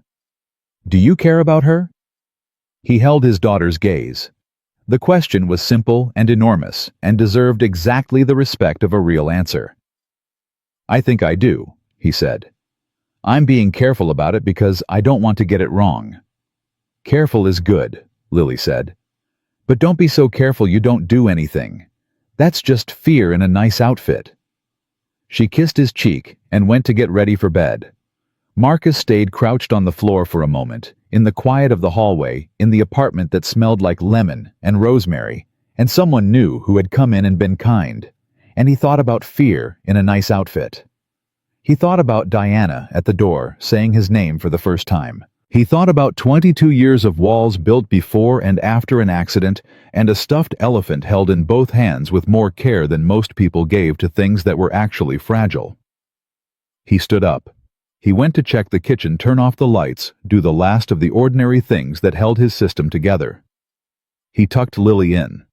S1: "Do you care about her?" He held his daughter's gaze. The question was simple and enormous and deserved exactly the respect of a real answer. "I think I do," he said. "I'm being careful about it because I don't want to get it wrong." "Careful is good," Lily said. "But don't be so careful you don't do anything. That's just fear in a nice outfit." She kissed his cheek and went to get ready for bed. Marcus stayed crouched on the floor for a moment, in the quiet of the hallway, in the apartment that smelled like lemon and rosemary, and someone new who had come in and been kind, and he thought about fear in a nice outfit. He thought about Diana at the door saying his name for the first time, He thought about 22 years of walls built before and after an accident, and a stuffed elephant held in both hands with more care than most people gave to things that were actually fragile. He stood up. He went to check the kitchen, turn off the lights, do the last of the ordinary things that held his system together. He tucked Lily in.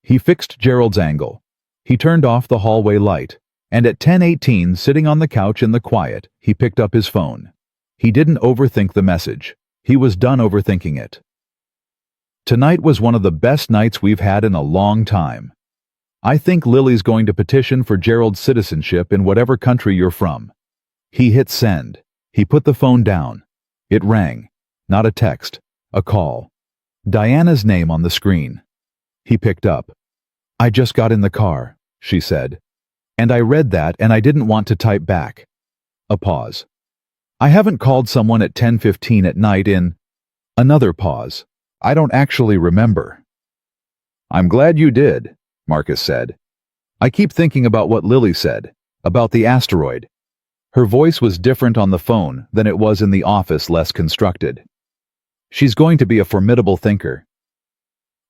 S1: He fixed Gerald's angle. He turned off the hallway light, and at 10:18, sitting on the couch in the quiet, he picked up his phone. He didn't overthink the message. He was done overthinking it. Tonight was one of the best nights we've had in a long time. I think Lily's going to petition for Gerald's citizenship in whatever country you're from. He hit send. He put the phone down. It rang. Not a text. A call. Diana's name on the screen. He picked up. "I just got in the car," she said. "And I read that and I didn't want to type back." A pause. "I haven't called someone at 10:15 at night in..." Another pause. "I don't actually remember." "I'm glad you did," Marcus said. "I keep thinking about what Lily said, about the asteroid." Her voice was different on the phone than it was in the office, less constructed. "She's going to be a formidable thinker."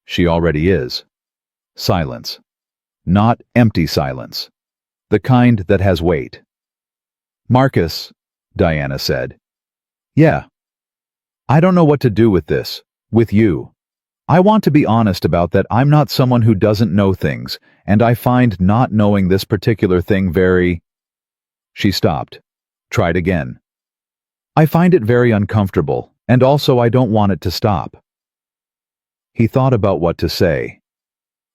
S1: "She already is." Silence. Not empty silence. The kind that has weight. "Marcus," Diana said. "Yeah. I don't know what to do with this, with you. I want to be honest about that. I'm not someone who doesn't know things, and I find not knowing this particular thing very..." She stopped. Tried again. "I find it very uncomfortable, and also I don't want it to stop." He thought about what to say.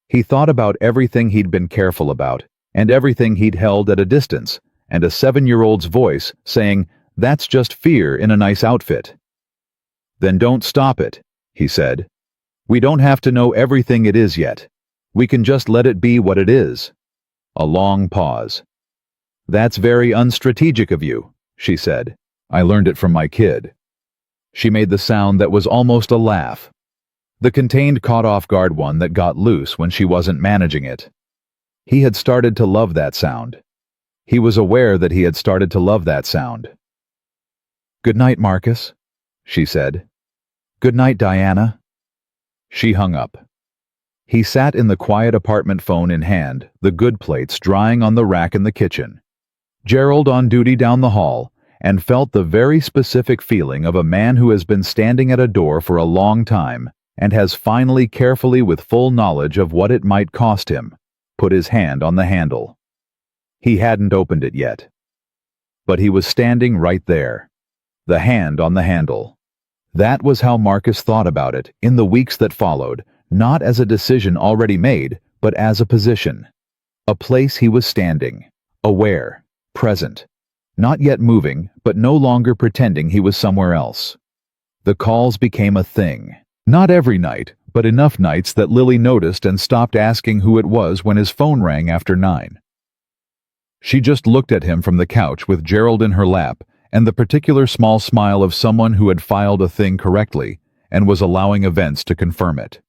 S1: He thought about everything he'd been careful about, and everything he'd held at a distance, and a 7-year-old's voice saying, "That's just fear in a nice outfit." "Then don't stop it," he said. "We don't have to know everything it is yet. We can just let it be what it is." A long pause. "That's very unstrategic of you," she said. "I learned it from my kid." She made the sound that was almost a laugh. The contained caught-off-guard one that got loose when she wasn't managing it. He had started to love that sound. He was aware that he had started to love that sound. "Good night, Marcus," she said. "Good night, Diana." She hung up. He sat in the quiet apartment, phone in hand, the good plates drying on the rack in the kitchen. Gerald on duty down the hall, and felt the very specific feeling of a man who has been standing at a door for a long time and has finally, carefully, with full knowledge of what it might cost him, put his hand on the handle. He hadn't opened it yet. But he was standing right there. The hand on the handle. That was how Marcus thought about it in the weeks that followed, not as a decision already made, but as a position. A place he was standing, aware, present, not yet moving, but no longer pretending he was somewhere else. The calls became a thing. Not every night, but enough nights that Lily noticed and stopped asking who it was when his phone rang after 9. She just looked at him from the couch with Gerald in her lap, and the particular small smile of someone who had filed a thing correctly and was allowing events to confirm it.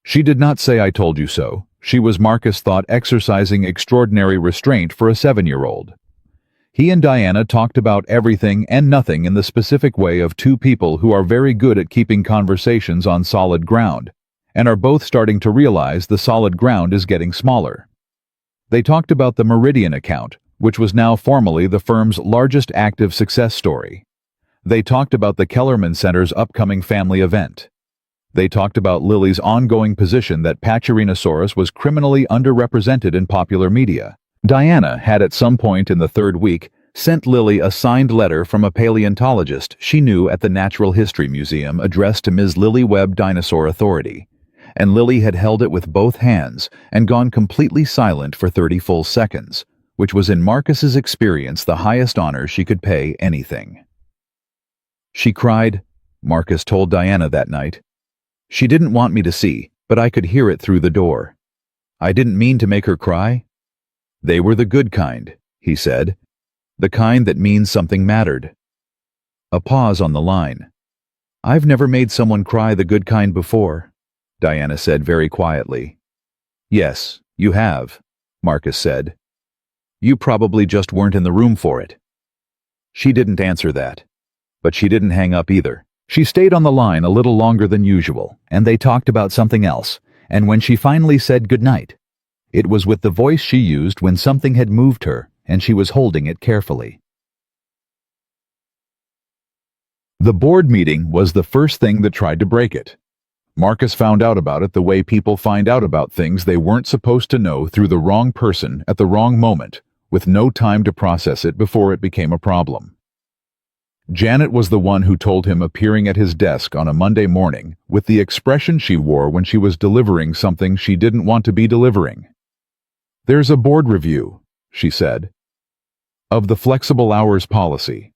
S1: She did not say "I told you so." She was, Marcus thought, exercising extraordinary restraint for a 7-year-old. He and Diana talked about everything and nothing in the specific way of two people who are very good at keeping conversations on solid ground, and are both starting to realize the solid ground is getting smaller. They talked about the Meridian account, which was now formally the firm's largest active success story. They talked about the Kellerman Center's upcoming family event. They talked about Lily's ongoing position that Pachyrhinosaurus was criminally underrepresented in popular media. Diana had at some point in the 3rd week sent Lily a signed letter from a paleontologist she knew at the Natural History Museum addressed to Ms. Lily Webb, Dinosaur Authority, and Lily had held it with both hands and gone completely silent for 30 full seconds, which was in Marcus's experience the highest honor she could pay anything. "She cried," Marcus told Diana that night. "She didn't want me to see, but I could hear it through the door. I didn't mean to make her cry." "They were the good kind," he said. "The kind that means something mattered." A pause on the line. "I've never made someone cry the good kind before," Diana said very quietly. "Yes, you have," Marcus said. "You probably just weren't in the room for it." She didn't answer that. But she didn't hang up either. She stayed on the line a little longer than usual, and they talked about something else, and when she finally said goodnight, it was with the voice she used when something had moved her, and she was holding it carefully. The board meeting was the first thing that tried to break it. Marcus found out about it the way people find out about things they weren't supposed to know through the wrong person at the wrong moment, with no time to process it before it became a problem. Janet was the one who told him, appearing at his desk on a Monday morning with the expression she wore when she was delivering something she didn't want to be delivering. "There's a board review," she said, "of the flexible hours policy."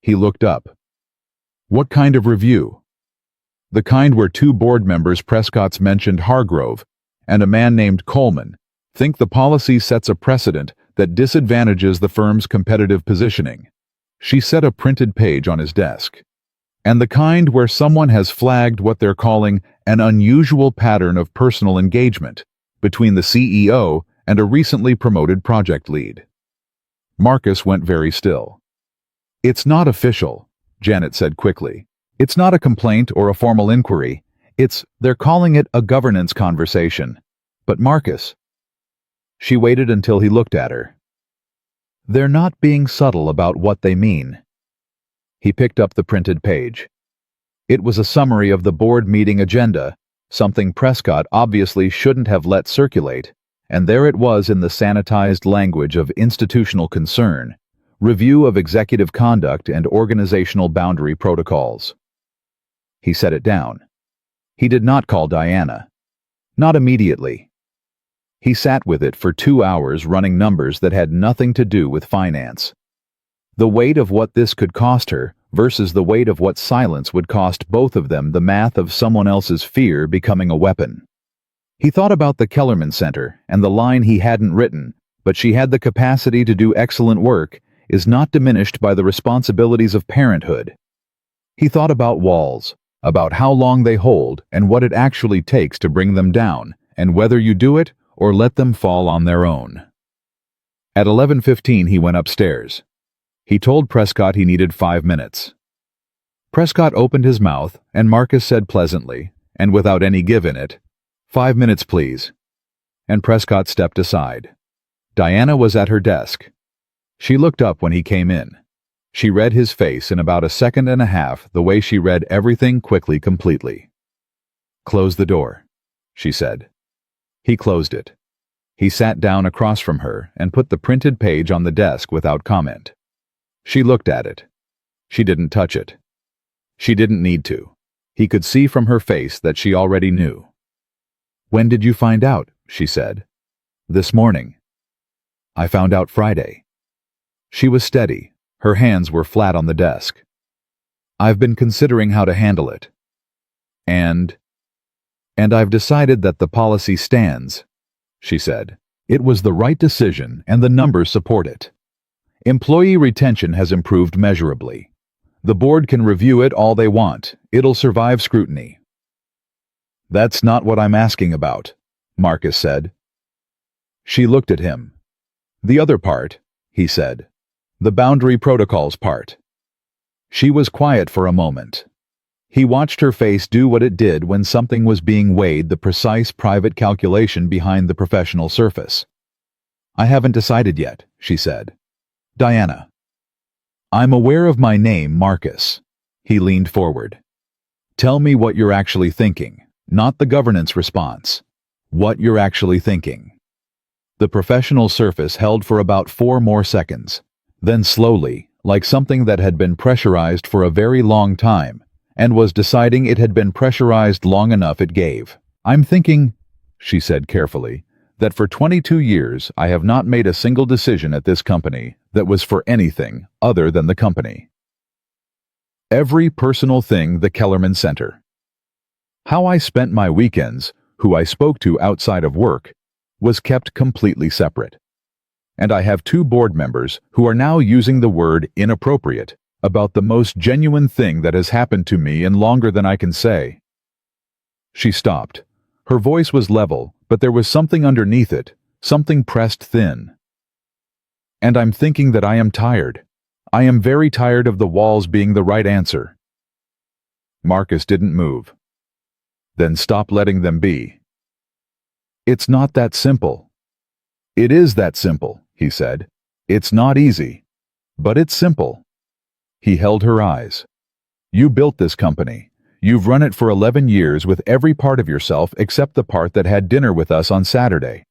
S1: He looked up. "What kind of review?" "The kind where two board members, Prescott's mentioned Hargrove, and a man named Coleman, think the policy sets a precedent that disadvantages the firm's competitive positioning." She set a printed page on his desk. "And the kind where someone has flagged what they're calling an unusual pattern of personal engagement between the CEO and a recently promoted project lead." Marcus went very still. "It's not official," Janet said quickly. "It's not a complaint or a formal inquiry. They're calling it a governance conversation. But Marcus..." She waited until he looked at her. "They're not being subtle about what they mean." He picked up the printed page. It was a summary of the board meeting agenda, something Prescott obviously shouldn't have let circulate, and there it was in the sanitized language of institutional concern: review of executive conduct and organizational boundary protocols. He set it down. He did not call Diana. Not immediately. He sat with it for 2 hours, running numbers that had nothing to do with finance. The weight of what this could cost her versus the weight of what silence would cost both of them, the math of someone else's fear becoming a weapon. He thought about the Kellerman Center and the line he hadn't written, "But she had the capacity to do excellent work, is not diminished by the responsibilities of parenthood." He thought about walls, about how long they hold and what it actually takes to bring them down, and whether you do it or let them fall on their own. At 11:15 he went upstairs. He told Prescott he needed 5 minutes. Prescott opened his mouth, and Marcus said pleasantly, and without any give in it, "5 minutes, please." And Prescott stepped aside. Diana was at her desk. She looked up when he came in. She read his face in about a second and a half, the way she read everything quickly, completely. "Close the door," she said. He closed it. He sat down across from her and put the printed page on the desk without comment. She looked at it. She didn't touch it. She didn't need to. He could see from her face that she already knew. "When did you find out?" she said. "This morning." "I found out Friday." She was steady. Her hands were flat on the desk. "I've been considering how to handle it. And I've decided that the policy stands," she said. "It was the right decision, and the numbers support it. Employee retention has improved measurably. The board can review it all they want. It'll survive scrutiny." "That's not what I'm asking about," Marcus said. She looked at him. "The other part," he said. "The boundary protocols part." She was quiet for a moment. He watched her face do what it did when something was being weighed, the precise private calculation behind the professional surface. "I haven't decided yet," she said. "Diana." "I'm aware of my name, Marcus." He leaned forward. "Tell me what you're actually thinking, not the governance response. What you're actually thinking." The professional surface held for about 4 more seconds. Then slowly, like something that had been pressurized for a very long time, and was deciding it had been pressurized long enough, it gave. "I'm thinking," she said carefully, "that for 22 years I have not made a single decision at this company that was for anything other than the company. Every personal thing, the Kellerman Center. How I spent my weekends, who I spoke to outside of work, was kept completely separate. And I have 2 board members who are now using the word inappropriate about the most genuine thing that has happened to me in longer than I can say." She stopped. Her voice was level, but there was something underneath it, something pressed thin. "And I'm thinking that I am tired. I am very tired of the walls being the right answer. Marcus didn't move. Then stop letting them be. It's not that simple. It is that simple, he said. It's not easy, but it's simple. He held her eyes. You built this company. You've run it for 11 years with every part of yourself except the part that had dinner with us on Saturday.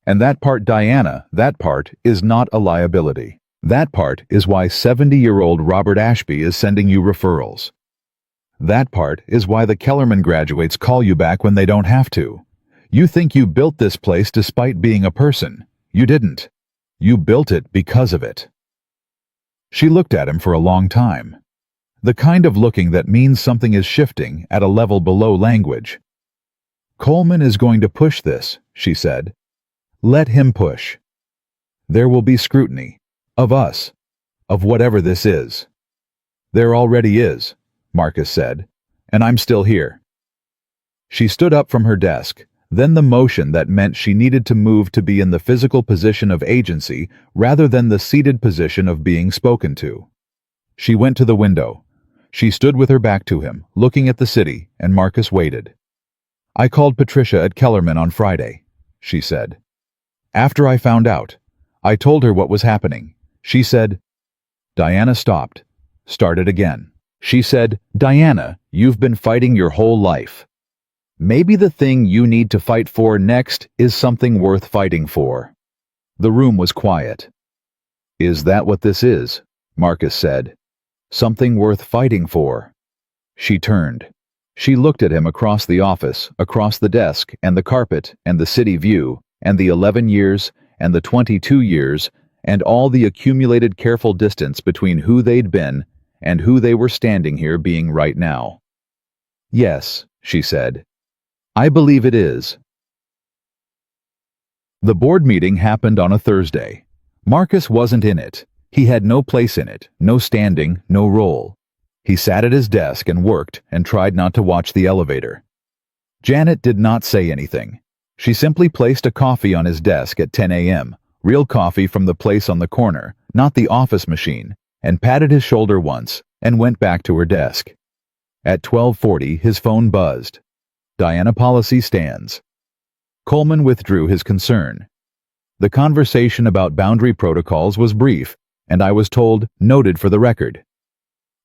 S1: And that part, Diana, that part is not a liability. That part is why 70-year-old Robert Ashby is sending you referrals. That part is why the Kellerman graduates call you back when they don't have to. You think you built this place despite being a person. You didn't. You built it because of it. She looked at him for a long time. The kind of looking that means something is shifting at a level below language. Coleman is going to push this, she said. Let him push. There will be scrutiny. Of us. Of whatever this is. There already is, Marcus said, and I'm still here. She stood up from her desk, then the motion that meant she needed to move to be in the physical position of agency rather than the seated position of being spoken to. She went to the window. She stood with her back to him, looking at the city, and Marcus waited. I called Patricia at Kellerman on Friday, she said. After I found out, I told her what was happening. She said, Diana stopped, started again. She said, Diana, you've been fighting your whole life. Maybe the thing you need to fight for next is something worth fighting for. The room was quiet. Is that what this is? Marcus said. Something worth fighting for. She turned. She looked at him across the office, across the desk, and the carpet, and the city view, and the 11 years, and the 22 years, and all the accumulated careful distance between who they'd been and who they were standing here being right now. Yes, she said. I believe it is. The board meeting happened on a Thursday. Marcus wasn't in it. He had no place in it, no standing, no role. He sat at his desk and worked and tried not to watch the elevator. Janet did not say anything. She simply placed a coffee on his desk at 10 a.m., real coffee from the place on the corner, not the office machine, and patted his shoulder once and went back to her desk. At 12:40, his phone buzzed. Diana policy stands. Coleman withdrew his concern. The conversation about boundary protocols was brief, and I was told, noted for the record.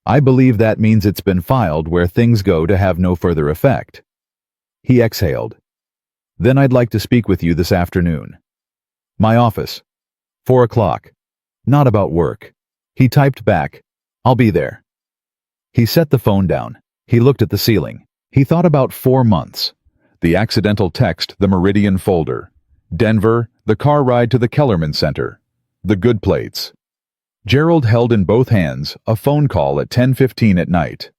S1: I believe that means it's been filed where things go to have no further effect. He exhaled. Then I'd like to speak with you this afternoon. My office. 4 o'clock. Not about work. He typed back, I'll be there. He set the phone down. He looked at the ceiling. He thought about 4 months. The accidental text, the Meridian folder. Denver, the car ride to the Kellerman Center. The good plates. Gerald held in both hands a phone call at 10:15 at night.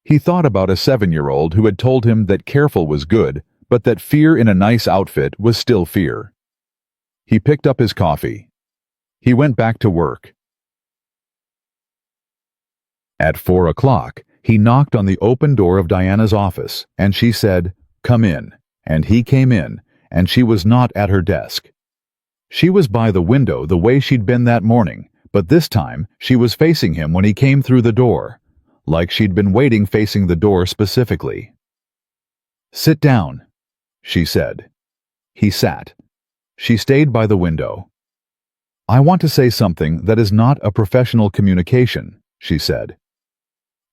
S1: He thought about a 7-year-old who had told him that careful was good, but that fear in a nice outfit was still fear. He picked up his coffee. He went back to work. At 4 o'clock, he knocked on the open door of Diana's office, and she said, Come in, and he came in, and she was not at her desk. She was by the window the way she'd been that morning, but this time she was facing him when he came through the door, like she'd been waiting facing the door specifically. Sit down, she said. He sat. She stayed by the window. I want to say something that is not a professional communication, she said.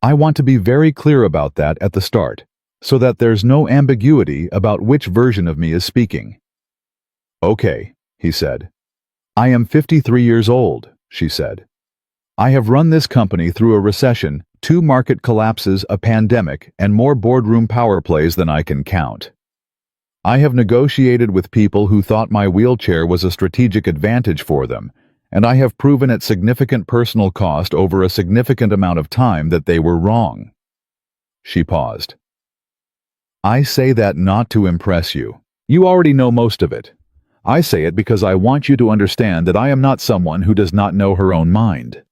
S1: I want to be very clear about that at the start, so that there's no ambiguity about which version of me is speaking. Okay, he said. I am 53 years old, she said. I have run this company through a recession, 2 market collapses, a pandemic, and more boardroom power plays than I can count. I have negotiated with people who thought my wheelchair was a strategic advantage for them, and I have proven at significant personal cost over a significant amount of time that they were wrong. She paused. I say that not to impress you. You already know most of it. I say it because I want you to understand that I am not someone who does not know her own mind.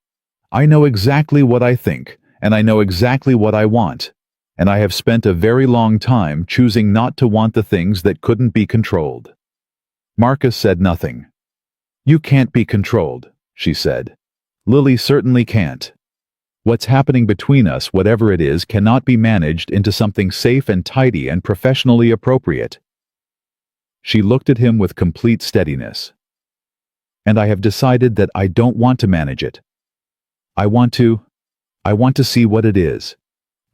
S1: I know exactly what I think, and I know exactly what I want, and I have spent a very long time choosing not to want the things that couldn't be controlled. Marcus said nothing. You can't be controlled, she said. Lily certainly can't. What's happening between us, whatever it is, cannot be managed into something safe and tidy and professionally appropriate. She looked at him with complete steadiness. And I have decided that I don't want to manage it. I want to see what it is.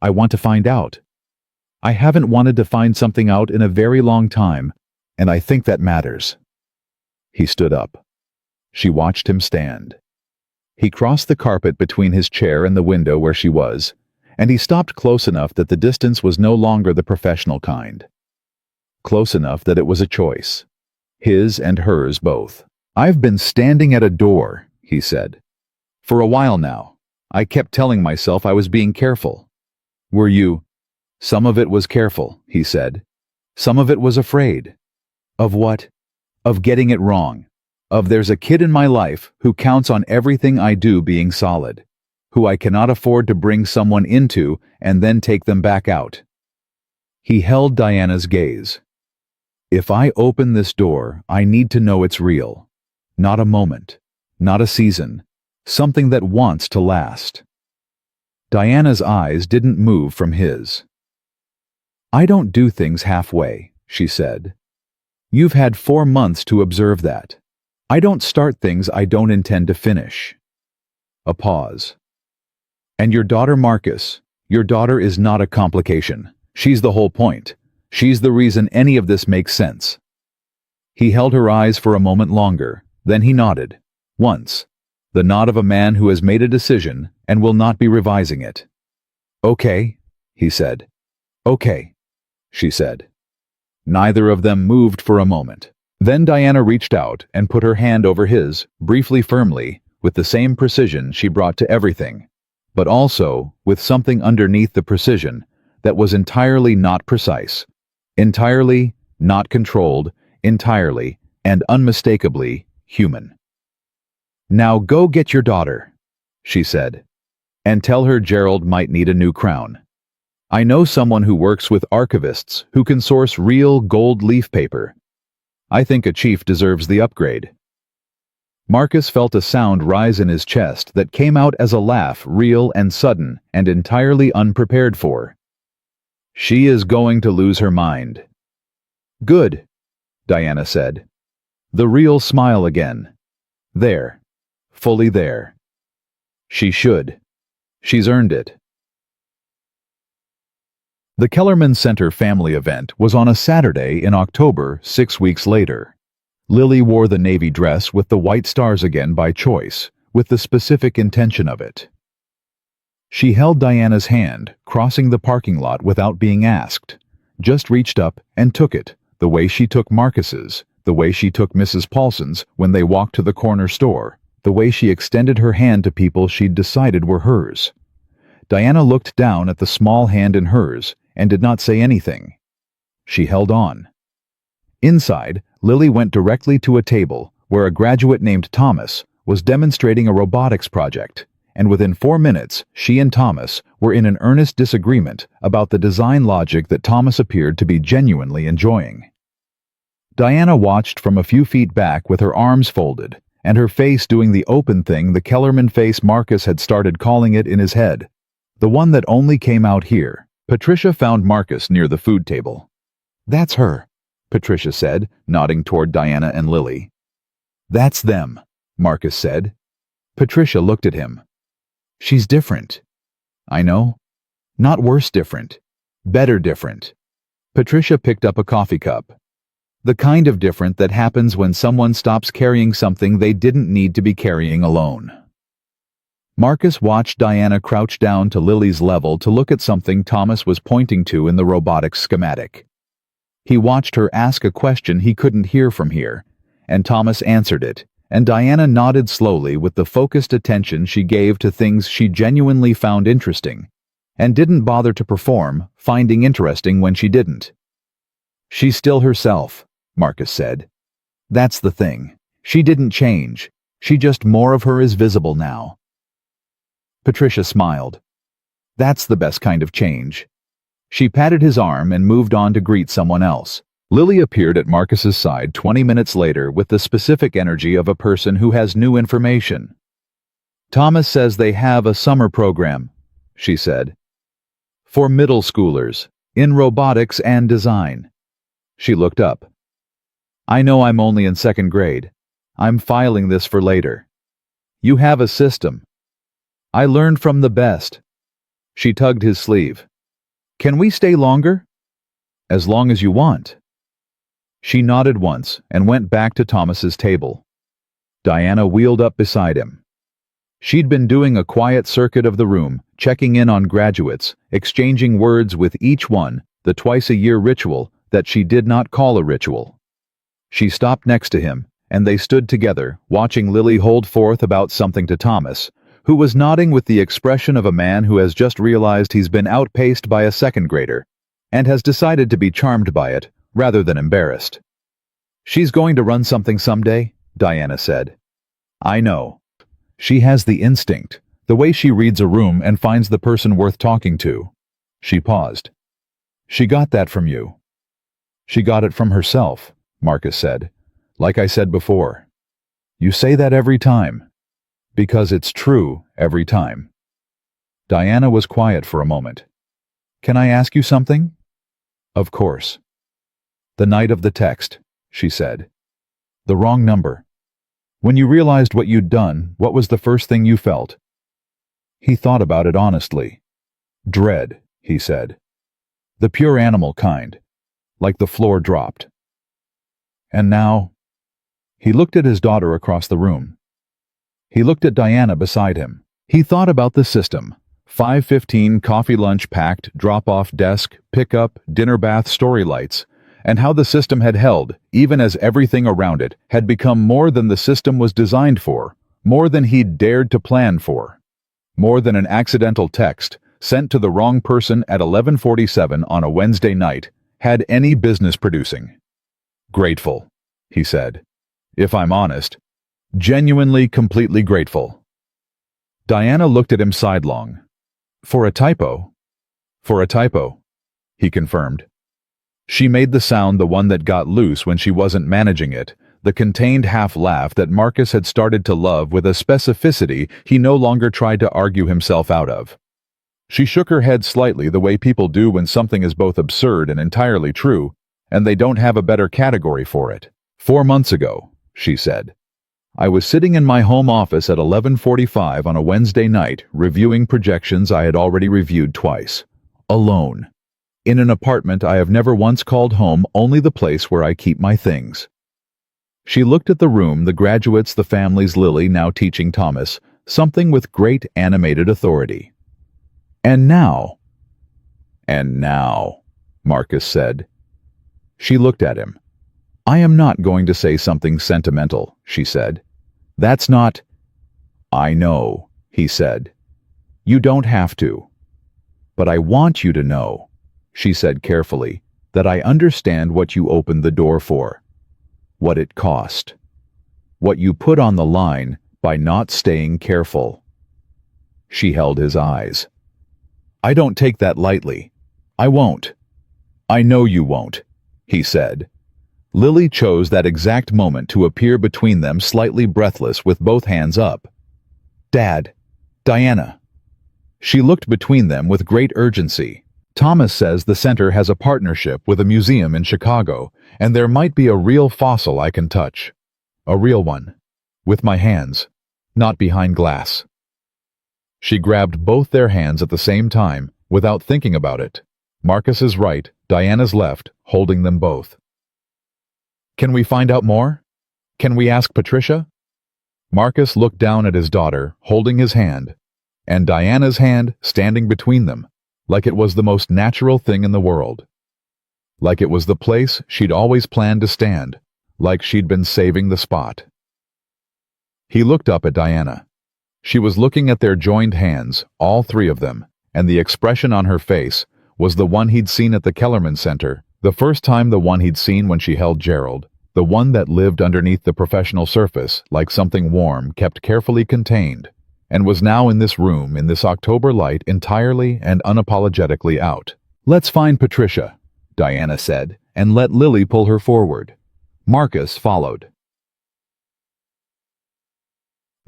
S1: I want to find out. I haven't wanted to find something out in a very long time, and I think that matters. He stood up. She watched him stand. He crossed the carpet between his chair and the window where she was, and he stopped close enough that the distance was no longer the professional kind. Close enough that it was a choice. His and hers both. I've been standing at a door, he said. For a while now. I kept telling myself I was being careful. Were you? Some of it was careful, he said. Some of it was afraid. Of what? Of getting it wrong. Of there's a kid in my life who counts on everything I do being solid, who I cannot afford to bring someone into and then take them back out. He held Diana's gaze. If I open this door, I need to know it's real. Not a moment. Not a season. Something that wants to last. Diana's eyes didn't move from his. I don't do things halfway, she said. You've had 4 months to observe that. I don't start things I don't intend to finish. A pause. And your daughter Marcus, your daughter is not a complication. She's the whole point. She's the reason any of this makes sense. He held her eyes for a moment longer, then he nodded. Once. The nod of a man who has made a decision and will not be revising it. Okay, he said. Okay, she said. Neither of them moved for a moment. Then Diana reached out and put her hand over his, briefly firmly, with the same precision she brought to everything, but also with something underneath the precision that was entirely not precise, entirely not controlled, entirely and unmistakably human. Now go get your daughter, she said, and tell her Gerald might need a new crown. I know someone who works with archivists who can source real gold leaf paper. I think a chief deserves the upgrade. Marcus felt a sound rise in his chest that came out as a laugh, real and sudden and entirely unprepared for. She is going to lose her mind. Good, Diana said. The real smile again. There. Fully there. She should. She's earned it. The Kellerman Center family event was on a Saturday in October, 6 weeks later. Lily wore the navy dress with the white stars again by choice, with the specific intention of it. She held Diana's hand, crossing the parking lot without being asked, just reached up and took it, the way she took Marcus's, the way she took Mrs. Paulson's when they walked to the corner store, the way she extended her hand to people she'd decided were hers. Diana looked down at the small hand in hers and did not say anything. She held on. Inside, Lily went directly to a table where a graduate named Thomas was demonstrating a robotics project, and within 4 minutes, she and Thomas were in an earnest disagreement about the design logic that Thomas appeared to be genuinely enjoying. Diana watched from a few feet back with her arms folded, and her face doing the open thing the Kellerman face Marcus had started calling it in his head, the one that only came out here. Patricia found Marcus near the food table. That's her, Patricia said, nodding toward Diana and Lily. That's them, Marcus said. Patricia looked at him. She's different. I know. Not worse different. Better different. Patricia picked up a coffee cup. The kind of different that happens when someone stops carrying something they didn't need to be carrying alone. Marcus watched Diana crouch down to Lily's level to look at something Thomas was pointing to in the robotics schematic. He watched her ask a question he couldn't hear from here, and Thomas answered it, and Diana nodded slowly with the focused attention she gave to things she genuinely found interesting, and didn't bother to perform, finding interesting when she didn't. She's still herself, Marcus said. That's the thing. She didn't change. She just more of her is visible now. Patricia smiled. That's the best kind of change. She patted his arm and moved on to greet someone else. Lily appeared at Marcus's side 20 minutes later with the specific energy of a person who has new information. Thomas says they have a summer program, she said. For middle schoolers, in robotics and design. She looked up. I know I'm only in second grade. I'm filing this for later. You have a system. I learned from the best. She tugged his sleeve. Can we stay longer? As long as you want. She nodded once and went back to Thomas's table. Diana wheeled up beside him. She'd been doing a quiet circuit of the room, checking in on graduates, exchanging words with each one, the twice-a-year ritual that she did not call a ritual. She stopped next to him, and they stood together, watching Lily hold forth about something to Thomas, who was nodding with the expression of a man who has just realized he's been outpaced by a second grader, and has decided to be charmed by it, rather than embarrassed. She's going to run something someday, Diana said. I know. She has the instinct, the way she reads a room and finds the person worth talking to. She paused. She got that from you. She got it from herself, Marcus said. Like I said before. You say that every time. Because it's true every time. Diana was quiet for a moment. Can I ask you something? Of course. The night of the text, she said. The wrong number. When you realized what you'd done, what was the first thing you felt? He thought about it honestly. Dread, he said. The pure animal kind. Like the floor dropped. And now... He looked at his daughter across the room. He looked at Diana beside him. He thought about the system. 5:15 coffee lunch packed, drop-off desk, pickup, dinner bath story lights, and how the system had held, even as everything around it had become more than the system was designed for, more than he'd dared to plan for, more than an accidental text sent to the wrong person at 11:47 on a Wednesday night had any business producing. Grateful, he said. If I'm honest, genuinely, completely grateful. Diana looked at him sidelong. For a typo? For a typo, he confirmed. She made the sound, the one that got loose when she wasn't managing it, the contained half-laugh that Marcus had started to love with a specificity he no longer tried to argue himself out of. She shook her head slightly, the way people do when something is both absurd and entirely true, and they don't have a better category for it. 4 months ago, she said. I was sitting in my home office at 11:45 on a Wednesday night, reviewing projections I had already reviewed twice. Alone. In an apartment I have never once called home, only the place where I keep my things. She looked at the room, the graduates, the families, Lily now teaching Thomas, something with great animated authority. And now, Marcus said. She looked at him. I am not going to say something sentimental, she said. That's not... I know, he said. You don't have to. But I want you to know, she said carefully, that I understand what you opened the door for. What it cost. What you put on the line by not staying careful. She held his eyes. I don't take that lightly. I won't. I know you won't, he said. Lily chose that exact moment to appear between them, slightly breathless, with both hands up. Dad. Diana. She looked between them with great urgency. Thomas says the center has a partnership with a museum in Chicago, and there might be a real fossil I can touch. A real one. With my hands. Not behind glass. She grabbed both their hands at the same time, without thinking about it. Marcus's right, Diana's left, holding them both. Can we find out more? Can we ask Patricia? Marcus looked down at his daughter, holding his hand, and Diana's hand standing between them, like it was the most natural thing in the world. Like it was the place she'd always planned to stand, like she'd been saving the spot. He looked up at Diana. She was looking at their joined hands, all three of them, and the expression on her face was the one he'd seen at the Kellerman Center, the first time, the one he'd seen when she held Gerald, the one that lived underneath the professional surface like something warm, kept carefully contained, and was now in this room, in this October light, entirely and unapologetically out. Let's find Patricia, Diana said, and let Lily pull her forward. Marcus followed.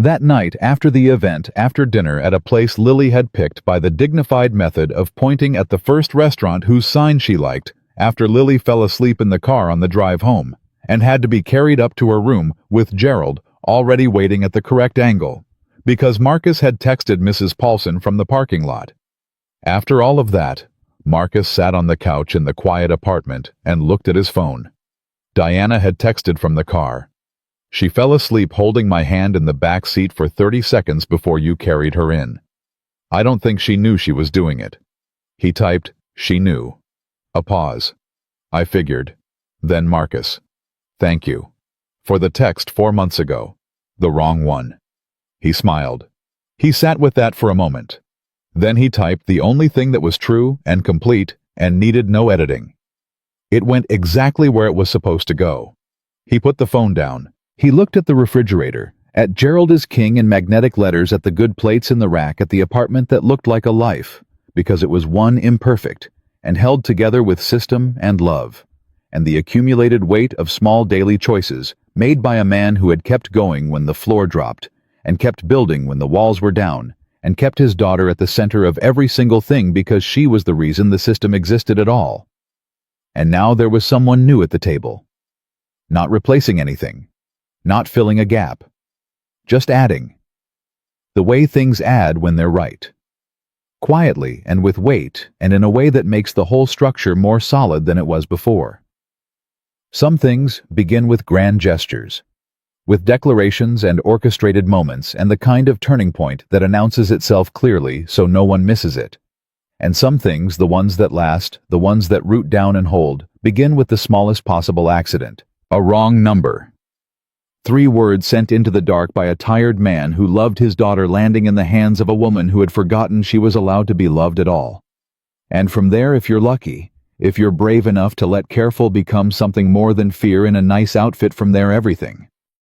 S1: That night, after the event, after dinner at a place Lily had picked by the dignified method of pointing at the first restaurant whose sign she liked, after Lily fell asleep in the car on the drive home, and had to be carried up to her room with Gerald already waiting at the correct angle, because Marcus had texted Mrs. Paulson from the parking lot. After all of that, Marcus sat on the couch in the quiet apartment and looked at his phone. Diana had texted from the car. She fell asleep holding my hand in the back seat for 30 seconds before you carried her in. I don't think she knew she was doing it. He typed, she knew. A pause. I figured. Then Marcus. Thank you. For the text 4 months ago. The wrong one. He smiled. He sat with that for a moment. Then he typed the only thing that was true and complete and needed no editing. It went exactly where it was supposed to go. He put the phone down. He looked at the refrigerator, at Gerald is King in magnetic letters at the good plates in the rack at the apartment that looked like a life, because it was one imperfect, and held together with system and love, and the accumulated weight of small daily choices made by a man who had kept going when the floor dropped, and kept building when the walls were down, and kept his daughter at the center of every single thing because she was the reason the system existed at all. And now there was someone new at the table. Not replacing anything. Not filling a gap. Just adding. The way things add when they're right. Quietly and with weight and in a way that makes the whole structure more solid than it was before. Some things begin with grand gestures, with declarations and orchestrated moments and the kind of turning point that announces itself clearly so no one misses it. And some things, the ones that last, the ones that root down and hold, begin with the smallest possible accident, a wrong number. 3 words sent into the dark by a tired man who loved his daughter landing in the hands of a woman who had forgotten she was allowed to be loved at all. And from there, if you're lucky, if you're brave enough to let careful become something more than fear in a nice outfit, from there everything.